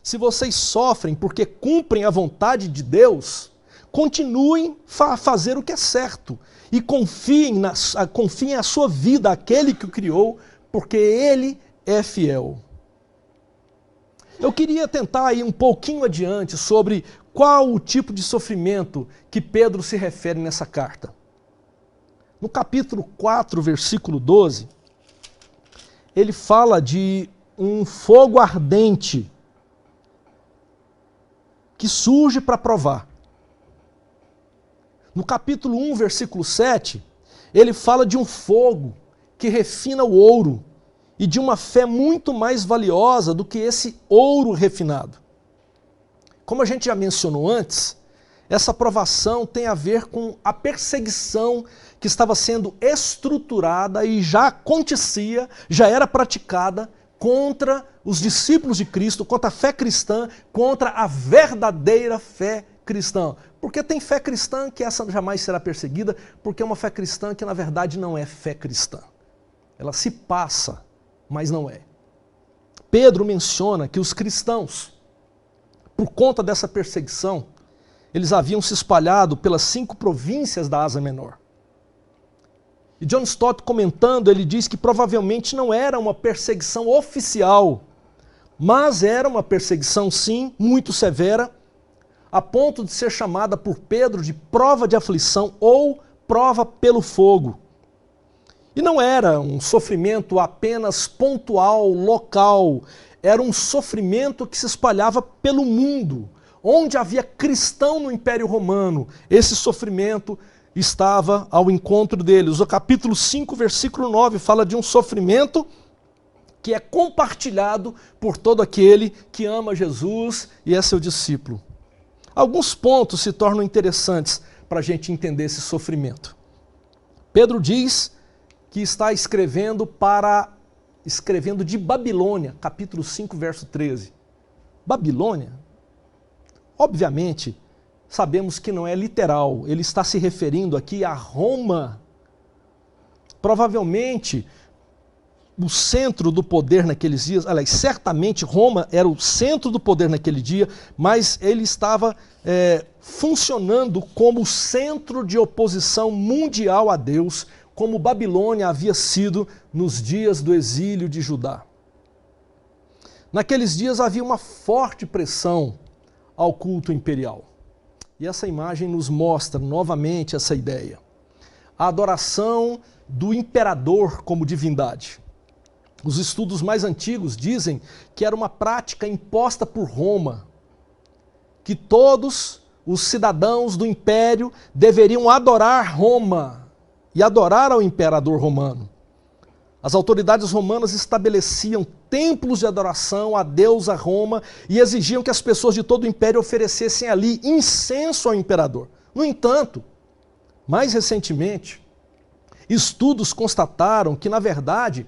se vocês sofrem porque cumprem a vontade de Deus, continuem a fazer o que é certo e confiem a sua vida àquele que o criou, porque Ele é fiel. Eu queria tentar ir um pouquinho adiante sobre qual o tipo de sofrimento que Pedro se refere nessa carta. No capítulo 4, versículo 12, ele fala de um fogo ardente que surge para provar. No capítulo 1, versículo 7, ele fala de um fogo que refina o ouro e de uma fé muito mais valiosa do que esse ouro refinado. Como a gente já mencionou antes, essa provação tem a ver com a perseguição que estava sendo estruturada e já acontecia, já era praticada contra os discípulos de Cristo, contra a fé cristã, contra a verdadeira fé cristã. Porque tem fé cristã que essa jamais será perseguida, porque é uma fé cristã que na verdade não é fé cristã. Ela se passa, mas não é. Pedro menciona que os cristãos, por conta dessa perseguição, eles haviam se espalhado pelas 5 províncias da Ásia Menor. E John Stott, comentando, ele diz que provavelmente não era uma perseguição oficial, mas era uma perseguição, sim, muito severa, a ponto de ser chamada por Pedro de prova de aflição ou prova pelo fogo. E não era um sofrimento apenas pontual, local, era um sofrimento que se espalhava pelo mundo. Onde havia cristão no Império Romano, esse sofrimento estava ao encontro deles. O capítulo 5, versículo 9, fala de um sofrimento que é compartilhado por todo aquele que ama Jesus e é seu discípulo. Alguns pontos se tornam interessantes para a gente entender esse sofrimento. Pedro diz que está escrevendo de Babilônia, capítulo 5, verso 13. Babilônia? Obviamente, sabemos que não é literal, ele está se referindo aqui a Roma. Provavelmente, o centro do poder naqueles dias, aliás, certamente Roma era o centro do poder naquele dia, mas ele estava funcionando como centro de oposição mundial a Deus, como Babilônia havia sido nos dias do exílio de Judá. Naqueles dias havia uma forte pressão ao culto imperial. E essa imagem nos mostra novamente essa ideia. A adoração do imperador como divindade. Os estudos mais antigos dizem que era uma prática imposta por Roma, que todos os cidadãos do império deveriam adorar Roma e adorar ao imperador romano. As autoridades romanas estabeleciam templos de adoração a Deus, a Roma, e exigiam que as pessoas de todo o império oferecessem ali incenso ao imperador. No entanto, mais recentemente, estudos constataram que, na verdade,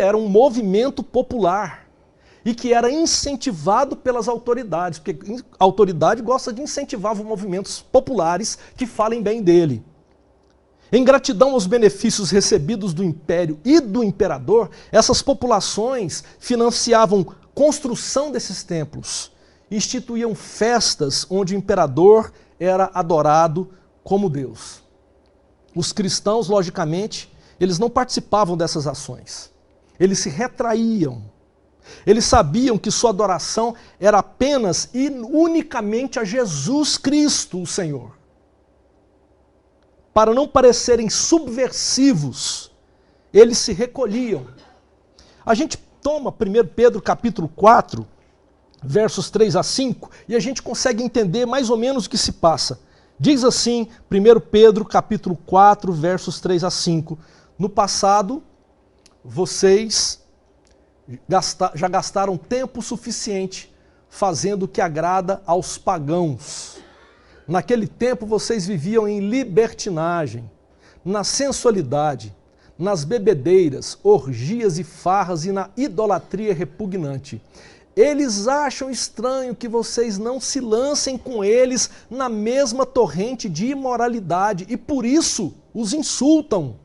era um movimento popular e que era incentivado pelas autoridades, porque a autoridade gosta de incentivar movimentos populares que falem bem dele. Em gratidão aos benefícios recebidos do império e do imperador, essas populações financiavam construção desses templos, instituíam festas onde o imperador era adorado como Deus. Os cristãos, logicamente, eles não participavam dessas ações. Eles se retraíam. Eles sabiam que sua adoração era apenas e unicamente a Jesus Cristo, o Senhor. Para não parecerem subversivos, eles se recolhiam. A gente toma 1 Pedro capítulo 4, versos 3 a 5, e a gente consegue entender mais ou menos o que se passa. Diz assim, 1 Pedro capítulo 4, versos 3 a 5, no passado, vocês já gastaram tempo suficiente fazendo o que agrada aos pagãos. Naquele tempo vocês viviam em libertinagem, na sensualidade, nas bebedeiras, orgias e farras e na idolatria repugnante. Eles acham estranho que vocês não se lancem com eles na mesma torrente de imoralidade e por isso os insultam.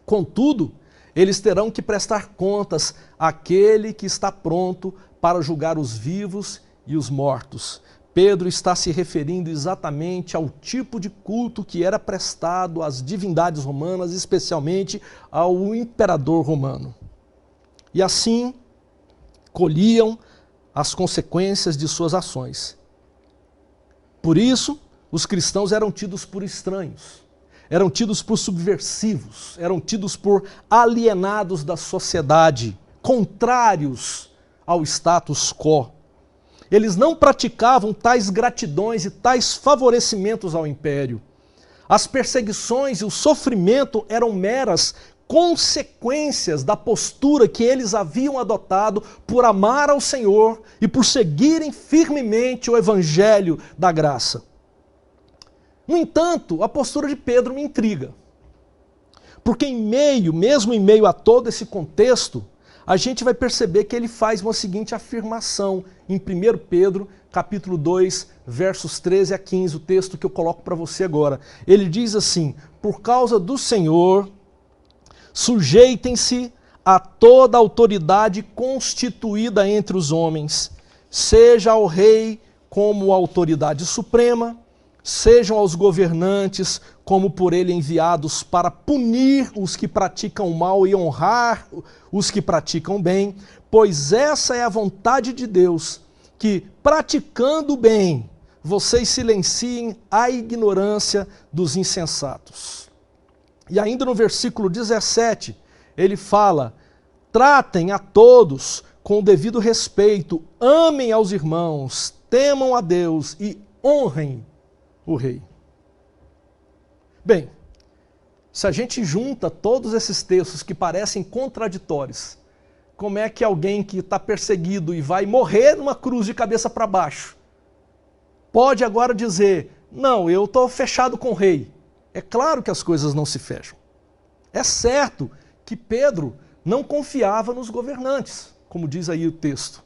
Contudo, eles terão que prestar contas àquele que está pronto para julgar os vivos e os mortos. Pedro está se referindo exatamente ao tipo de culto que era prestado às divindades romanas, especialmente ao imperador romano. E assim, colhiam as consequências de suas ações. Por isso, os cristãos eram tidos por estranhos, eram tidos por subversivos, eram tidos por alienados da sociedade, contrários ao status quo. Eles não praticavam tais gratidões e tais favorecimentos ao império. As perseguições e o sofrimento eram meras consequências da postura que eles haviam adotado por amar ao Senhor e por seguirem firmemente o evangelho da graça. No entanto, a postura de Pedro me intriga. Porque mesmo em meio a todo esse contexto, a gente vai perceber que ele faz uma seguinte afirmação em 1 Pedro, capítulo 2, versos 13 a 15, o texto que eu coloco para você agora. Ele diz assim: por causa do Senhor, sujeitem-se a toda autoridade constituída entre os homens, seja ao rei como autoridade suprema, sejam aos governantes como por ele enviados para punir os que praticam o mal e honrar os que praticam bem, pois essa é a vontade de Deus, que praticando o bem, vocês silenciem a ignorância dos insensatos. E ainda no versículo 17, ele fala: tratem a todos com o devido respeito, amem aos irmãos, temam a Deus e honrem o rei. Bem, se a gente junta todos esses textos que parecem contraditórios, como é que alguém que está perseguido e vai morrer numa cruz de cabeça para baixo pode agora dizer: não, eu estou fechado com o rei? É claro que as coisas não se fecham. É certo que Pedro não confiava nos governantes, como diz aí o texto.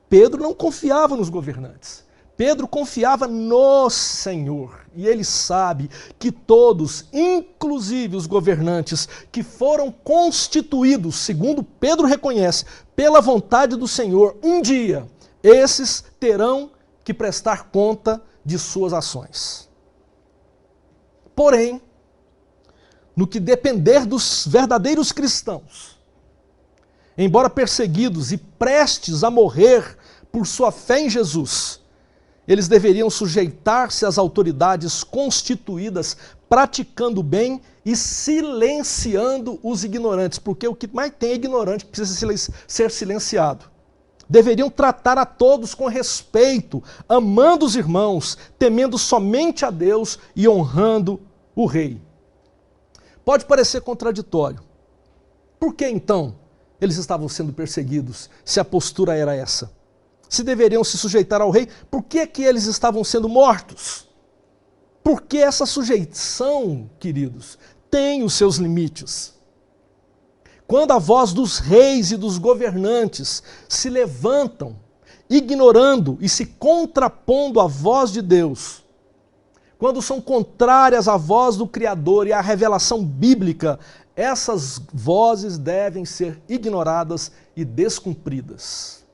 Pedro não confiava nos governantes. Pedro confiava no Senhor, e ele sabe que todos, inclusive os governantes que foram constituídos, segundo Pedro reconhece, pela vontade do Senhor, um dia, esses terão que prestar conta de suas ações. Porém, no que depender dos verdadeiros cristãos, embora perseguidos e prestes a morrer por sua fé em Jesus, Eles deveriam sujeitar-se às autoridades constituídas, praticando o bem e silenciando os ignorantes, porque o que mais tem é ignorante que precisa ser silenciado. Deveriam tratar a todos com respeito, amando os irmãos, temendo somente a Deus e honrando o rei. Pode parecer contraditório. Por que então eles estavam sendo perseguidos, se a postura era essa? Se deveriam se sujeitar ao rei, por que que eles estavam sendo mortos? Porque essa sujeição, queridos, tem os seus limites. Quando a voz dos reis e dos governantes se levantam, ignorando e se contrapondo à voz de Deus, quando são contrárias à voz do Criador e à revelação bíblica, essas vozes devem ser ignoradas e descumpridas.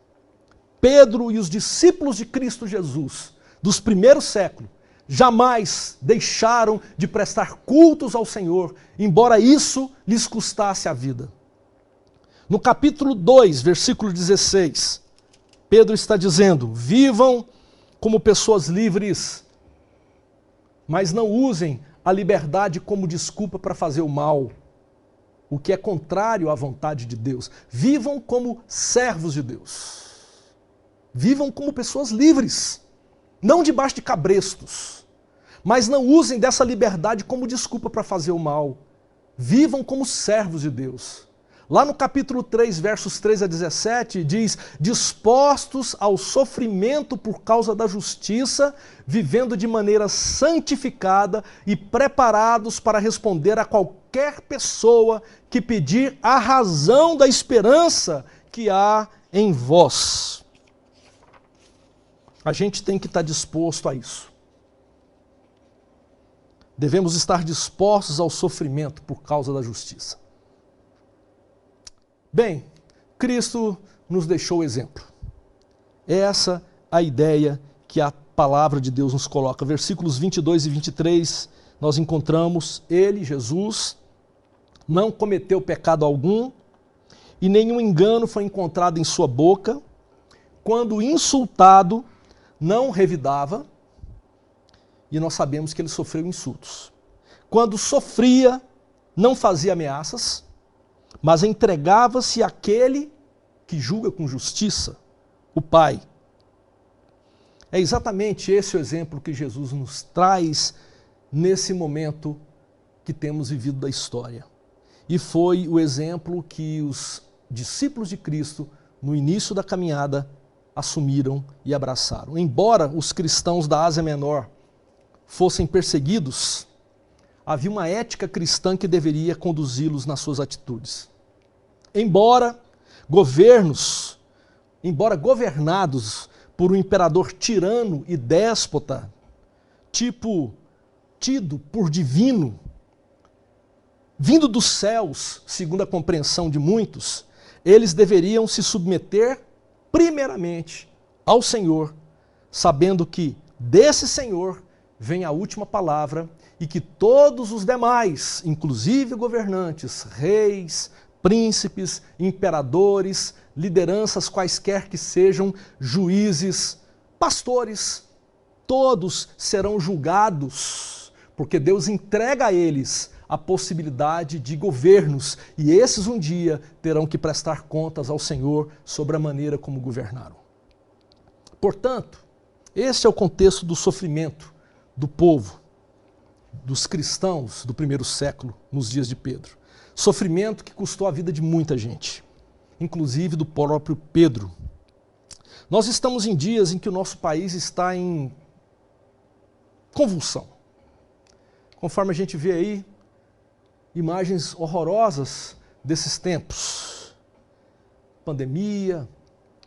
Pedro e os discípulos de Cristo Jesus, dos primeiros séculos, jamais deixaram de prestar cultos ao Senhor, embora isso lhes custasse a vida. No capítulo 2, versículo 16, Pedro está dizendo: vivam como pessoas livres, mas não usem a liberdade como desculpa para fazer o mal, o que é contrário à vontade de Deus. Vivam como servos de Deus. Vivam como pessoas livres, não debaixo de cabrestos, mas não usem dessa liberdade como desculpa para fazer o mal. Vivam como servos de Deus. Lá no capítulo 3, versos 3 a 17, diz: dispostos ao sofrimento por causa da justiça, vivendo de maneira santificada e preparados para responder a qualquer pessoa que pedir a razão da esperança que há em vós. A gente tem que estar disposto a isso. Devemos estar dispostos ao sofrimento por causa da justiça. Bem, Cristo nos deixou o exemplo. Essa é a ideia que a palavra de Deus nos coloca. Versículos 22 e 23, nós encontramos: ele, Jesus, não cometeu pecado algum e nenhum engano foi encontrado em sua boca. Quando insultado, não revidava, e nós sabemos que ele sofreu insultos. Quando sofria, não fazia ameaças, mas entregava-se àquele que julga com justiça, o Pai. É exatamente esse o exemplo que Jesus nos traz nesse momento que temos vivido da história. E foi o exemplo que os discípulos de Cristo, no início da caminhada, assumiram e abraçaram. Embora os cristãos da Ásia Menor fossem perseguidos, havia uma ética cristã que deveria conduzi-los nas suas atitudes. Embora governados por um imperador tirano e déspota, tido por divino, vindo dos céus, segundo a compreensão de muitos, eles deveriam se submeter primeiramente ao Senhor, sabendo que desse Senhor vem a última palavra e que todos os demais, inclusive governantes, reis, príncipes, imperadores, lideranças quaisquer que sejam, juízes, pastores, todos serão julgados, porque Deus entrega a eles a possibilidade de governos, e esses um dia terão que prestar contas ao Senhor sobre a maneira como governaram. Portanto, esse é o contexto do sofrimento do povo, dos cristãos do primeiro século, nos dias de Pedro. Sofrimento que custou a vida de muita gente, inclusive do próprio Pedro. Nós estamos em dias em que o nosso país está em convulsão. Conforme a gente vê aí, imagens horrorosas desses tempos. Pandemia,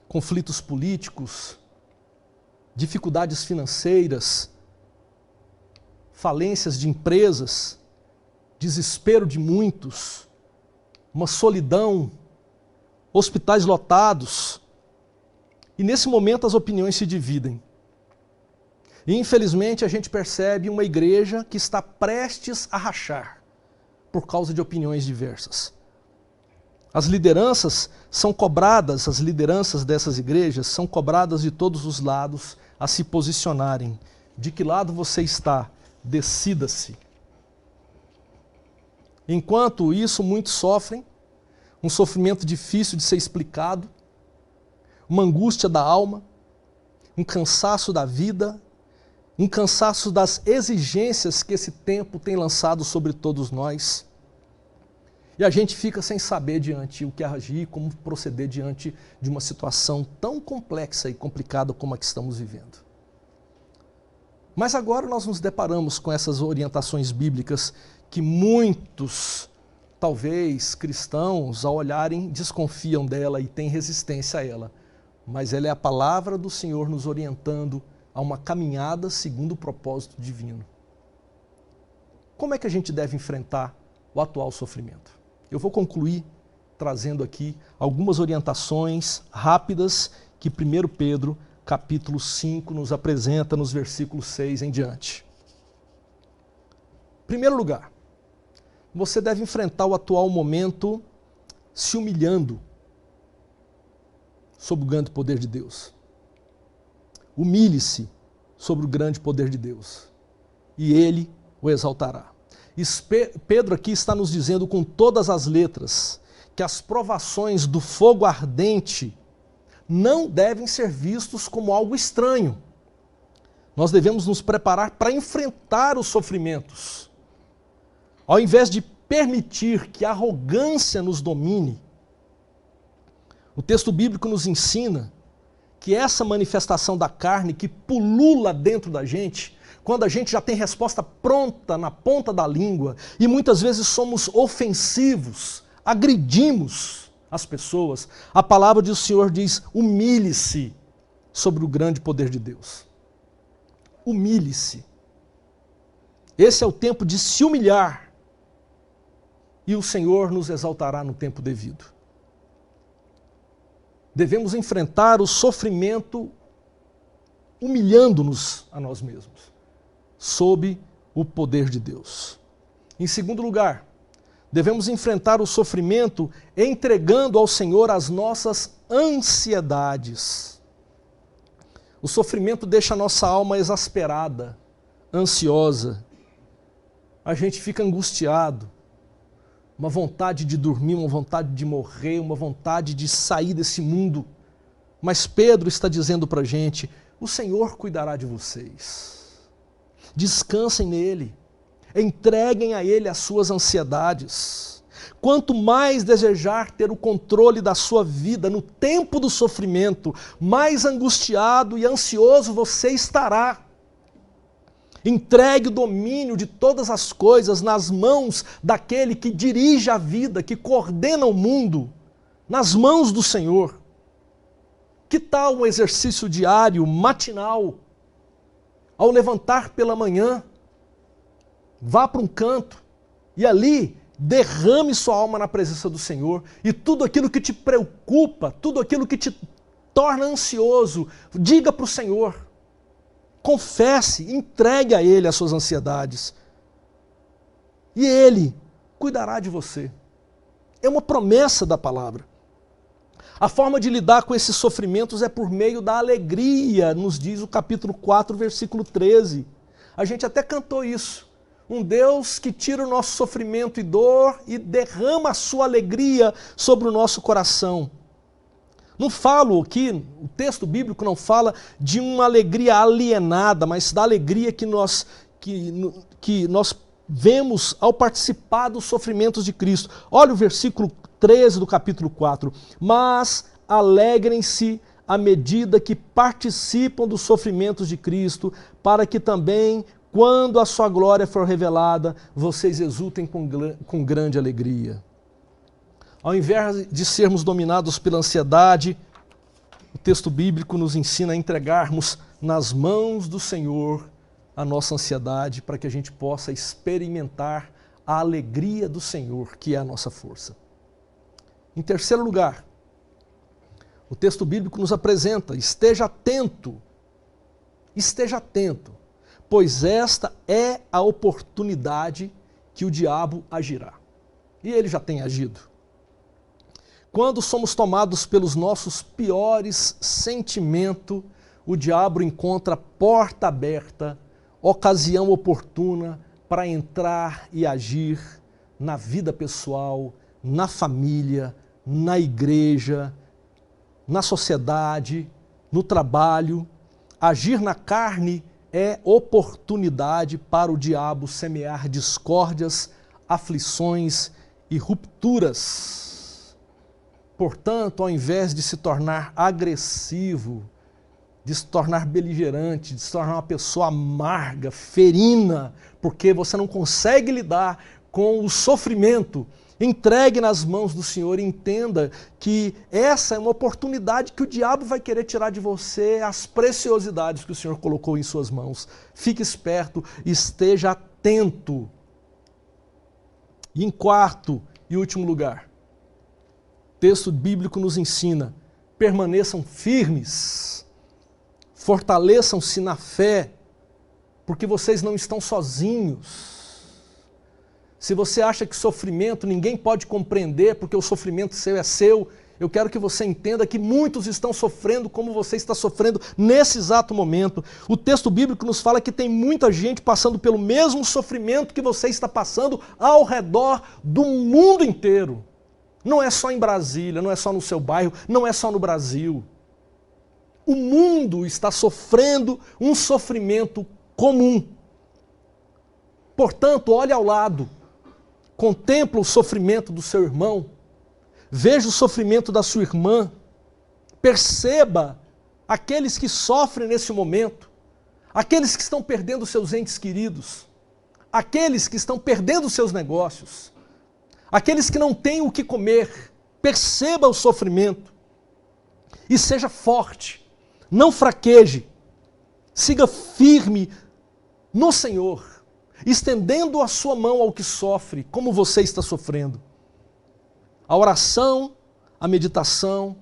conflitos políticos, dificuldades financeiras, falências de empresas, desespero de muitos, uma solidão, hospitais lotados. E nesse momento as opiniões se dividem. E infelizmente a gente percebe uma igreja que está prestes a rachar por causa de opiniões diversas. As lideranças são cobradas, as lideranças dessas igrejas são cobradas de todos os lados a se posicionarem. De que lado você está? Decida-se. Enquanto isso, muitos sofrem, um sofrimento difícil de ser explicado, uma angústia da alma, um cansaço da vida, um cansaço das exigências que esse tempo tem lançado sobre todos nós. E a gente fica sem saber diante o que agir, como proceder diante de uma situação tão complexa e complicada como a que estamos vivendo. Mas agora nós nos deparamos com essas orientações bíblicas que muitos, talvez cristãos, ao olharem, desconfiam dela e têm resistência a ela. Mas ela é a palavra do Senhor nos orientando a uma caminhada segundo o propósito divino. Como é que a gente deve enfrentar o atual sofrimento? Eu vou concluir trazendo aqui algumas orientações rápidas que 1 Pedro, capítulo 5, nos apresenta nos versículos 6 em diante. Em primeiro lugar, você deve enfrentar o atual momento se humilhando sob o grande poder de Deus. Humilhe-se sobre o grande poder de Deus e Ele o exaltará. Pedro aqui está nos dizendo com todas as letras que as provações do fogo ardente não devem ser vistos como algo estranho. Nós devemos nos preparar para enfrentar os sofrimentos. Ao invés de permitir que a arrogância nos domine, o texto bíblico nos ensina que essa manifestação da carne que pulula dentro da gente, quando a gente já tem resposta pronta na ponta da língua e muitas vezes somos ofensivos, agredimos as pessoas, a palavra do Senhor diz: humilhe-se sobre o grande poder de Deus. Humilhe-se. Esse é o tempo de se humilhar e o Senhor nos exaltará no tempo devido. Devemos enfrentar o sofrimento humilhando-nos a nós mesmos, sob o poder de Deus. Em segundo lugar, devemos enfrentar o sofrimento entregando ao Senhor as nossas ansiedades. O sofrimento deixa a nossa alma exasperada, ansiosa. A gente fica angustiado. Uma vontade de dormir, uma vontade de morrer, uma vontade de sair desse mundo. Mas Pedro está dizendo para a gente: o Senhor cuidará de vocês. Descansem nele, entreguem a ele as suas ansiedades. Quanto mais desejar ter o controle da sua vida no tempo do sofrimento, mais angustiado e ansioso você estará. Entregue o domínio de todas as coisas nas mãos daquele que dirige a vida, que coordena o mundo, nas mãos do Senhor. Que tal um exercício diário, matinal? Ao levantar pela manhã, vá para um canto e ali derrame sua alma na presença do Senhor e tudo aquilo que te preocupa, tudo aquilo que te torna ansioso, diga para o Senhor. Confesse, entregue a Ele as suas ansiedades. E Ele cuidará de você. É uma promessa da palavra. A forma de lidar com esses sofrimentos é por meio da alegria, nos diz o capítulo 4, versículo 13. A gente até cantou isso. Um Deus que tira o nosso sofrimento e dor e derrama a sua alegria sobre o nosso coração. Não falo aqui, o texto bíblico não fala de uma alegria alienada, mas da alegria que nós vemos ao participar dos sofrimentos de Cristo. Olha o versículo 13 do capítulo 4. Mas alegrem-se à medida que participam dos sofrimentos de Cristo, para que também, quando a sua glória for revelada, vocês exultem com grande alegria. Ao invés de sermos dominados pela ansiedade, o texto bíblico nos ensina a entregarmos nas mãos do Senhor a nossa ansiedade, para que a gente possa experimentar a alegria do Senhor, que é a nossa força. Em terceiro lugar, o texto bíblico nos apresenta: esteja atento, pois esta é a oportunidade que o diabo agirá. E ele já tem agido. Quando somos tomados pelos nossos piores sentimentos, o diabo encontra porta aberta, ocasião oportuna para entrar e agir na vida pessoal, na família, na igreja, na sociedade, no trabalho. Agir na carne é oportunidade para o diabo semear discórdias, aflições e rupturas. Portanto, ao invés de se tornar agressivo, de se tornar beligerante, de se tornar uma pessoa amarga, ferina, porque você não consegue lidar com o sofrimento, entregue nas mãos do Senhor e entenda que essa é uma oportunidade que o diabo vai querer tirar de você as preciosidades que o Senhor colocou em suas mãos. Fique esperto, esteja atento. E em quarto e último lugar, o texto bíblico nos ensina: permaneçam firmes, fortaleçam-se na fé, porque vocês não estão sozinhos. Se você acha que sofrimento ninguém pode compreender, porque o sofrimento seu é seu, eu quero que você entenda que muitos estão sofrendo como você está sofrendo nesse exato momento. O texto bíblico nos fala que tem muita gente passando pelo mesmo sofrimento que você está passando ao redor do mundo inteiro. Não é só em Brasília, não é só no seu bairro, não é só no Brasil. O mundo está sofrendo um sofrimento comum. Portanto, olhe ao lado, contempla o sofrimento do seu irmão, veja o sofrimento da sua irmã, perceba aqueles que sofrem nesse momento, aqueles que estão perdendo seus entes queridos, aqueles que estão perdendo seus negócios, aqueles que não têm o que comer. Perceba o sofrimento e seja forte, não fraqueje, siga firme no Senhor, estendendo a sua mão ao que sofre, como você está sofrendo. A oração, a meditação,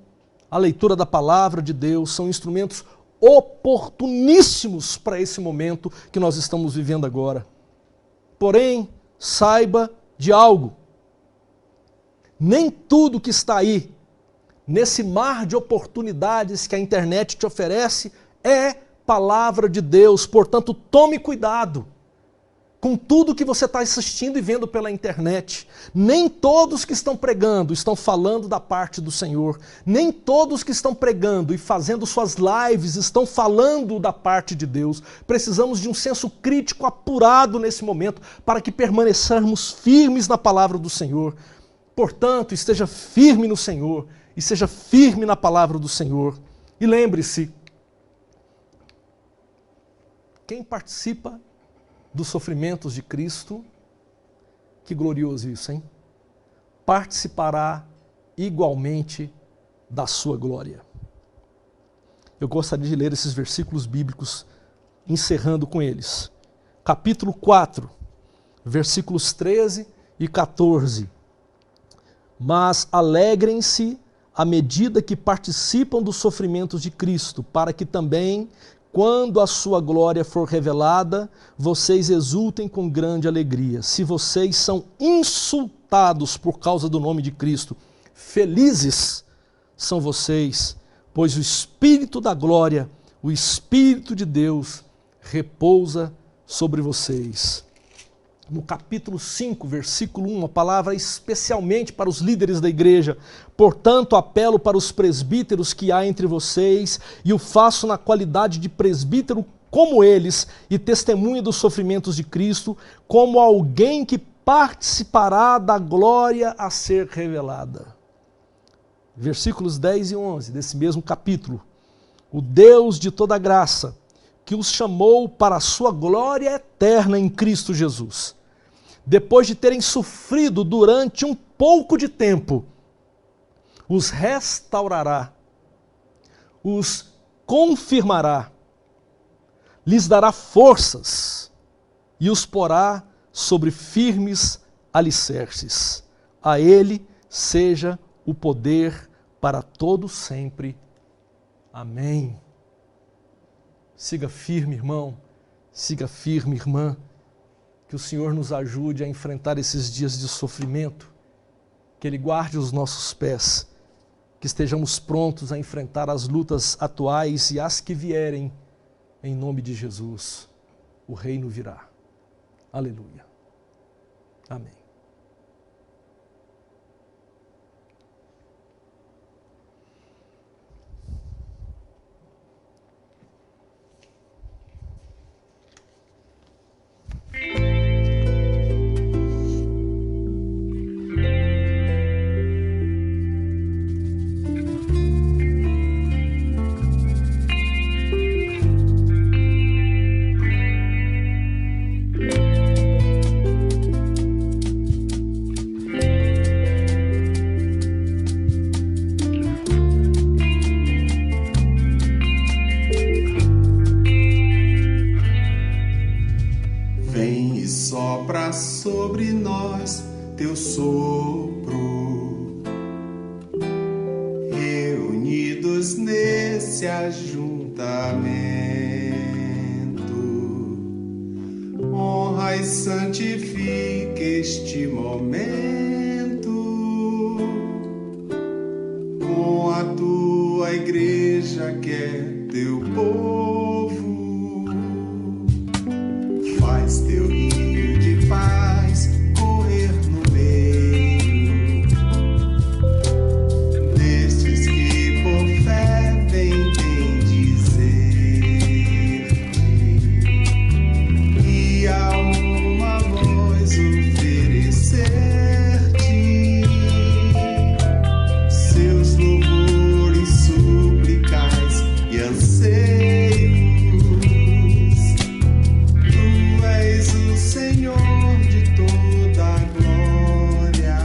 a leitura da palavra de Deus são instrumentos oportuníssimos para esse momento que nós estamos vivendo agora. Porém, saiba de algo: nem tudo que está aí, nesse mar de oportunidades que a internet te oferece, é palavra de Deus. Portanto, tome cuidado com tudo que você está assistindo e vendo pela internet. Nem todos que estão pregando estão falando da parte do Senhor. Nem todos que estão pregando e fazendo suas lives estão falando da parte de Deus. Precisamos de um senso crítico apurado nesse momento para que permaneçamos firmes na palavra do Senhor. Portanto, esteja firme no Senhor e seja firme na palavra do Senhor. E lembre-se, quem participa dos sofrimentos de Cristo, que glorioso isso, hein? Participará igualmente da sua glória. Eu gostaria de ler esses versículos bíblicos, encerrando com eles. Capítulo 4, versículos 13 e 14. Mas alegrem-se à medida que participam dos sofrimentos de Cristo, para que também, quando a sua glória for revelada, vocês exultem com grande alegria. Se vocês são insultados por causa do nome de Cristo, felizes são vocês, pois o Espírito da glória, o Espírito de Deus, repousa sobre vocês. No capítulo 5, versículo 1, uma palavra especialmente para os líderes da igreja. Portanto, apelo para os presbíteros que há entre vocês, e o faço na qualidade de presbítero como eles, e testemunha dos sofrimentos de Cristo, como alguém que participará da glória a ser revelada. Versículos 10 e 11 desse mesmo capítulo. O Deus de toda graça, que os chamou para a sua glória eterna em Cristo Jesus, depois de terem sofrido durante um pouco de tempo, os restaurará, os confirmará, lhes dará forças e os porá sobre firmes alicerces. A Ele seja o poder para todo sempre. Amém. Siga firme, irmão. Siga firme, irmã. Que o Senhor nos ajude a enfrentar esses dias de sofrimento. Que Ele guarde os nossos pés que estejamos prontos a enfrentar as lutas atuais e as que vierem, em nome de Jesus. O reino virá. Aleluia. Amém. Vem e sopra sobre nós teu sopro, reunidos nesse ajuntamento, honra e santifica este momento com a tua igreja que é teu povo. Faz teu rio de paz correr no meio destes que por fé vem bendizer-te e a uma voz oferecer-te seus louvores, súplicas e anseios. Senhor de toda a glória,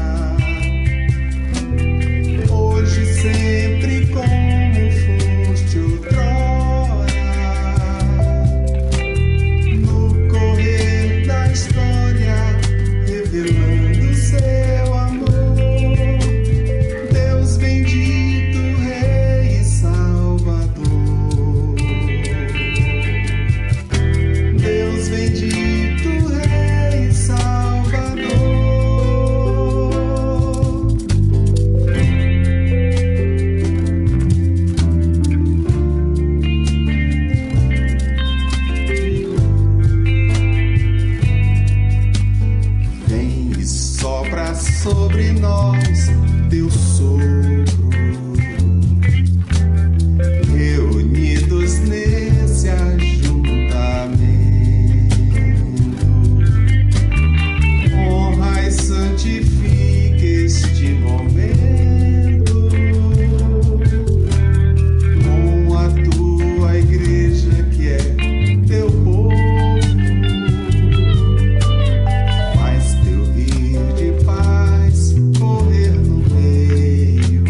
hoje sempre como foste outrora, no correr da história, revelando seu amor. Deus bendito, Rei e Salvador. Deus bendito, sobre nós teu sopro, reunidos nesse ajuntamento, honra e santifica este momento com a tua igreja que é teu povo. Faz teu rio de paz correr no meio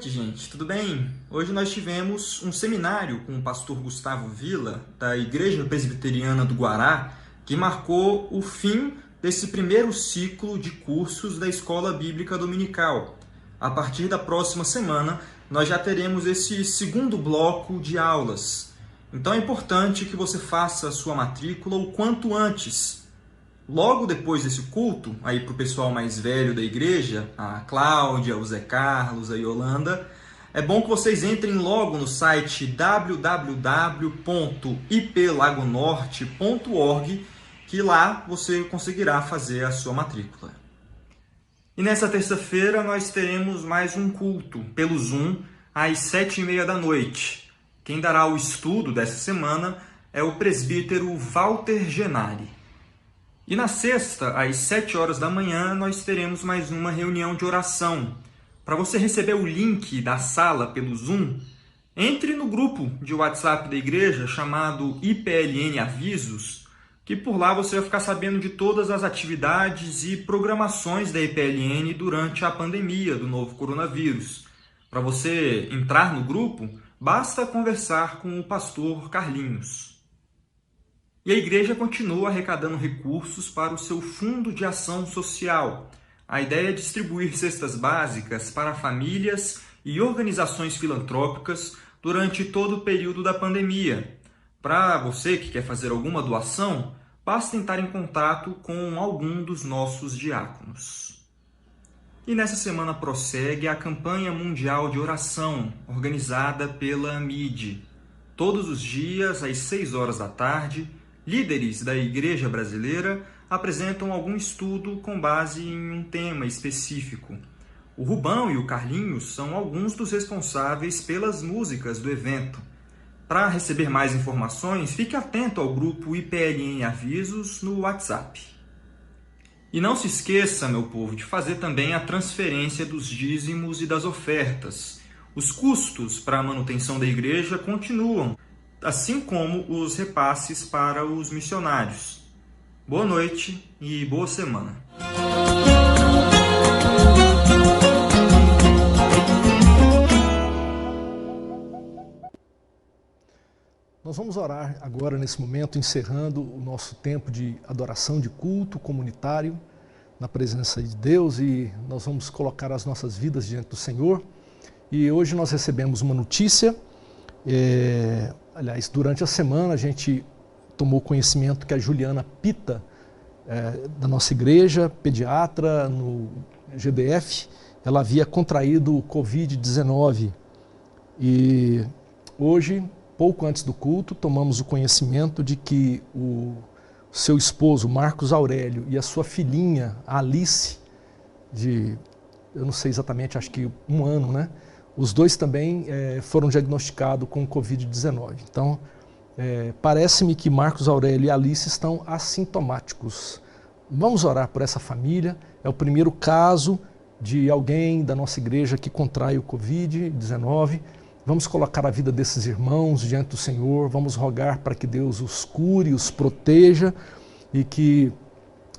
noite, gente. Tudo bem? Hoje nós tivemos um seminário com o pastor Gustavo Villa, da Igreja Presbiteriana do Guará, que marcou o fim desse primeiro ciclo de cursos da Escola Bíblica Dominical. A partir da próxima semana, nós já teremos esse segundo bloco de aulas. Então é importante que você faça a sua matrícula o quanto antes. Logo depois desse culto, aí para o pessoal mais velho da igreja, a Cláudia, o Zé Carlos, a Yolanda, é bom que vocês entrem logo no site www.iplagonorte.org, que lá você conseguirá fazer a sua matrícula. E nessa terça-feira nós teremos mais um culto pelo Zoom às 7h30 da noite. Quem dará o estudo dessa semana é o presbítero Walter Genari. E na sexta, às 7 horas da manhã, nós teremos mais uma reunião de oração. Para você receber o link da sala pelo Zoom, entre no grupo de WhatsApp da igreja chamado IPLN Avisos, que por lá você vai ficar sabendo de todas as atividades e programações da IPLN durante a pandemia do novo coronavírus. Para você entrar no grupo, basta conversar com o pastor Carlinhos. E a igreja continua arrecadando recursos para o seu Fundo de Ação Social. A ideia é distribuir cestas básicas para famílias e organizações filantrópicas durante todo o período da pandemia. Para você que quer fazer alguma doação, basta entrar em contato com algum dos nossos diáconos. E nessa semana prossegue a campanha mundial de oração, organizada pela MID. Todos os dias, às 6 horas da tarde, líderes da Igreja Brasileira apresentam algum estudo com base em um tema específico. O Rubão e o Carlinhos são alguns dos responsáveis pelas músicas do evento. Para receber mais informações, fique atento ao grupo IPLN Avisos no WhatsApp. E não se esqueça, meu povo, de fazer também a transferência dos dízimos e das ofertas. Os custos para a manutenção da igreja continuam, assim como os repasses para os missionários. Boa noite e boa semana. Nós vamos orar agora, nesse momento, encerrando o nosso tempo de adoração, de culto comunitário, na presença de Deus, e nós vamos colocar as nossas vidas diante do Senhor. E hoje nós recebemos uma notícia. Aliás, durante a semana a gente tomou conhecimento que a Juliana Pita, da nossa igreja, pediatra no GDF, ela havia contraído o Covid-19. E hoje, pouco antes do culto, tomamos o conhecimento de que o seu esposo, Marcos Aurélio, e a sua filhinha, Alice, eu não sei exatamente, acho que 1 ano, né? Os dois também foram diagnosticados com Covid-19. Então, parece-me que Marcos Aurélio e Alice estão assintomáticos. Vamos orar por essa família. É o primeiro caso de alguém da nossa igreja que contrai o Covid-19. Vamos colocar a vida desses irmãos diante do Senhor. Vamos rogar para que Deus os cure, os proteja e que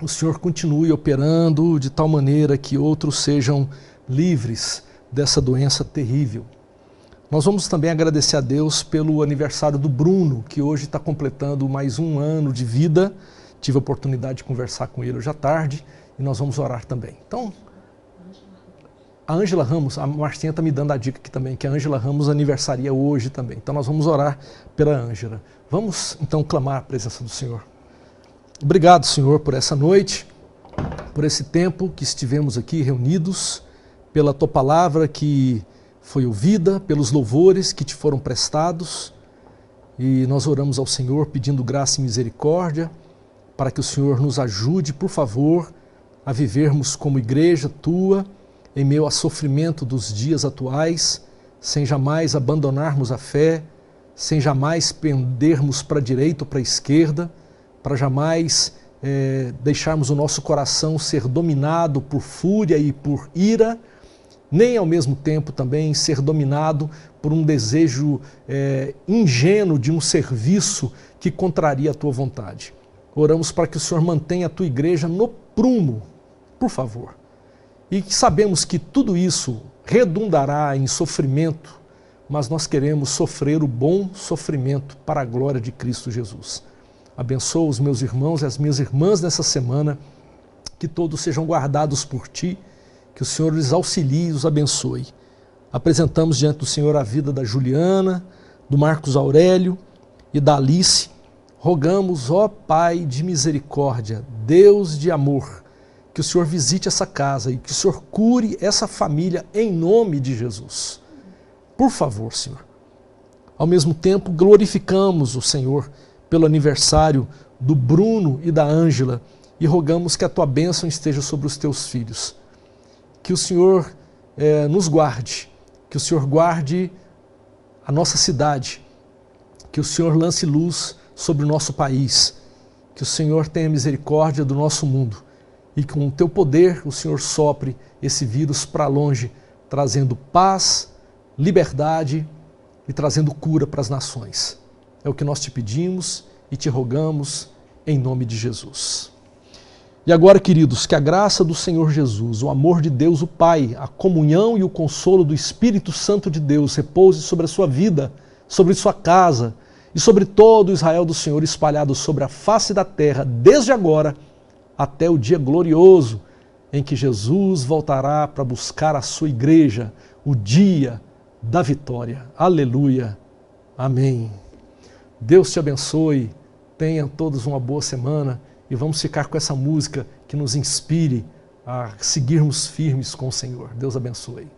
o Senhor continue operando de tal maneira que outros sejam livres dessa doença terrível. Nós vamos também agradecer a Deus pelo aniversário do Bruno, que hoje está completando mais 1 ano de vida. Tive a oportunidade de conversar com ele hoje à tarde e nós vamos orar também. Então, a Ângela Ramos, a Marcinha está me dando a dica aqui também, que a Ângela Ramos aniversaria hoje também. Então nós vamos orar pela Ângela. Vamos então clamar a presença do Senhor. Obrigado, Senhor, por essa noite, por esse tempo que estivemos aqui reunidos, pela Tua palavra que foi ouvida, pelos louvores que Te foram prestados. E nós oramos ao Senhor pedindo graça e misericórdia para que o Senhor nos ajude, por favor, a vivermos como igreja Tua, em meio ao sofrimento dos dias atuais, sem jamais abandonarmos a fé, sem jamais pendermos para a direita ou para a esquerda, para jamais deixarmos o nosso coração ser dominado por fúria e por ira, nem ao mesmo tempo também ser dominado por um desejo ingênuo de um serviço que contraria a Tua vontade. Oramos para que o Senhor mantenha a Tua igreja no prumo, por favor. E sabemos que tudo isso redundará em sofrimento, mas nós queremos sofrer o bom sofrimento para a glória de Cristo Jesus. Abençoa os meus irmãos e as minhas irmãs nessa semana, que todos sejam guardados por Ti, que o Senhor os auxilie e os abençoe. Apresentamos diante do Senhor a vida da Juliana, do Marcos Aurélio e da Alice. Rogamos, ó Pai de misericórdia, Deus de amor, que o Senhor visite essa casa e que o Senhor cure essa família em nome de Jesus. Por favor, Senhor. Ao mesmo tempo, glorificamos o Senhor pelo aniversário do Bruno e da Ângela e rogamos que a Tua bênção esteja sobre os Teus filhos. Que o Senhor nos guarde, que o Senhor guarde a nossa cidade, que o Senhor lance luz sobre o nosso país, que o Senhor tenha misericórdia do nosso mundo e com o Teu poder o Senhor sopre esse vírus para longe, trazendo paz, liberdade e trazendo cura para as nações. É o que nós te pedimos e te rogamos em nome de Jesus. E agora, queridos, que a graça do Senhor Jesus, o amor de Deus o Pai, a comunhão e o consolo do Espírito Santo de Deus repouse sobre a sua vida, sobre sua casa e sobre todo o Israel do Senhor espalhado sobre a face da terra, desde agora até o dia glorioso em que Jesus voltará para buscar a sua igreja, o dia da vitória. Aleluia. Amém. Deus te abençoe. Tenham todos uma boa semana e vamos ficar com essa música que nos inspire a seguirmos firmes com o Senhor. Deus abençoe.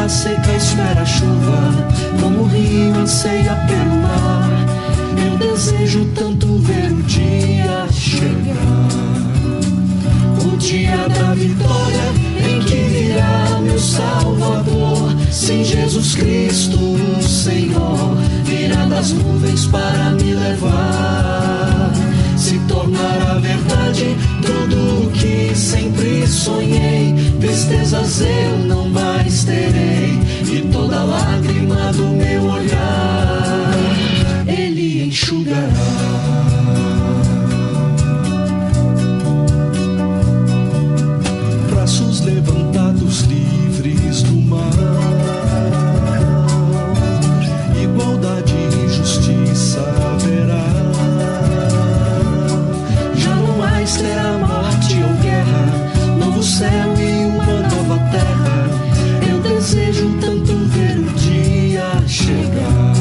Seca espera a chuva, como o rio anseia pelo mar. Eu desejo tanto ver o dia chegar, o dia da vitória em que virá meu Salvador. Sim, Jesus Cristo, o Senhor, virá das nuvens para me levar. Se tornará verdade tudo o que sempre sonhei. Tristezas eu não mais terei, e toda lágrima do meu olhar Ele enxugará. Braços levantados livres do mal, igualdade e justiça haverá. Já não mais terá morte ou guerra, novo céu e uma nova terra. Eu desejo tanto ver o dia chegar,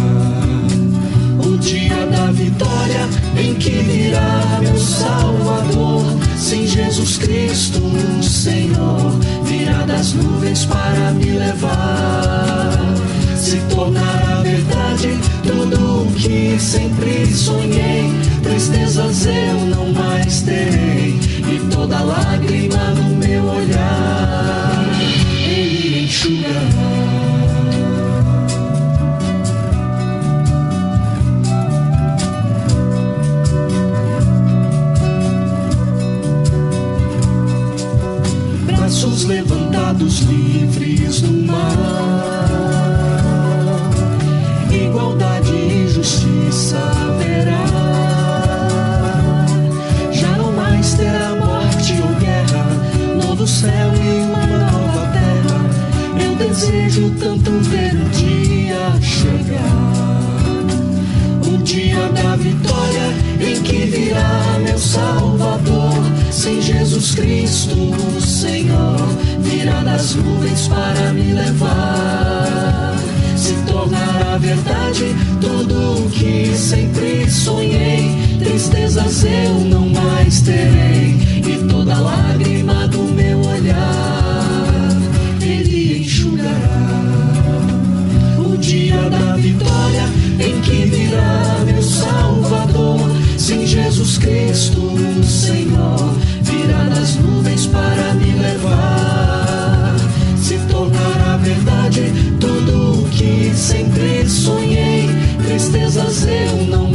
o dia da vitória em que virá meu Salvador. Sim, Jesus Cristo, o Senhor, virá das nuvens para me levar. Se tornará verdade tudo o que sempre sonhei. Tristezas eu não mais terei, e toda lágrima no meu olhar Ele enxugará. Braços levantados livres do mal, igualdade e justiça haverá. Já não mais terá morte ou guerra, novo céu e uma nova terra. Eu desejo tanto ver o dia chegar, o dia da vitória em que virá meu Salvador. Sim, Jesus Cristo, o Senhor, virá das nuvens para me levar. Se tornará verdade tudo o que sempre sonhei. Tristeza tristezas eu não mais terei, e toda lágrima do meu olhar Ele enxugará. O dia da vitória em que virá meu Salvador, sim, Jesus Cristo, o Senhor, virá nas nuvens para me levar. Se tornará verdade tudo o que sempre sonhei, tristezas eu não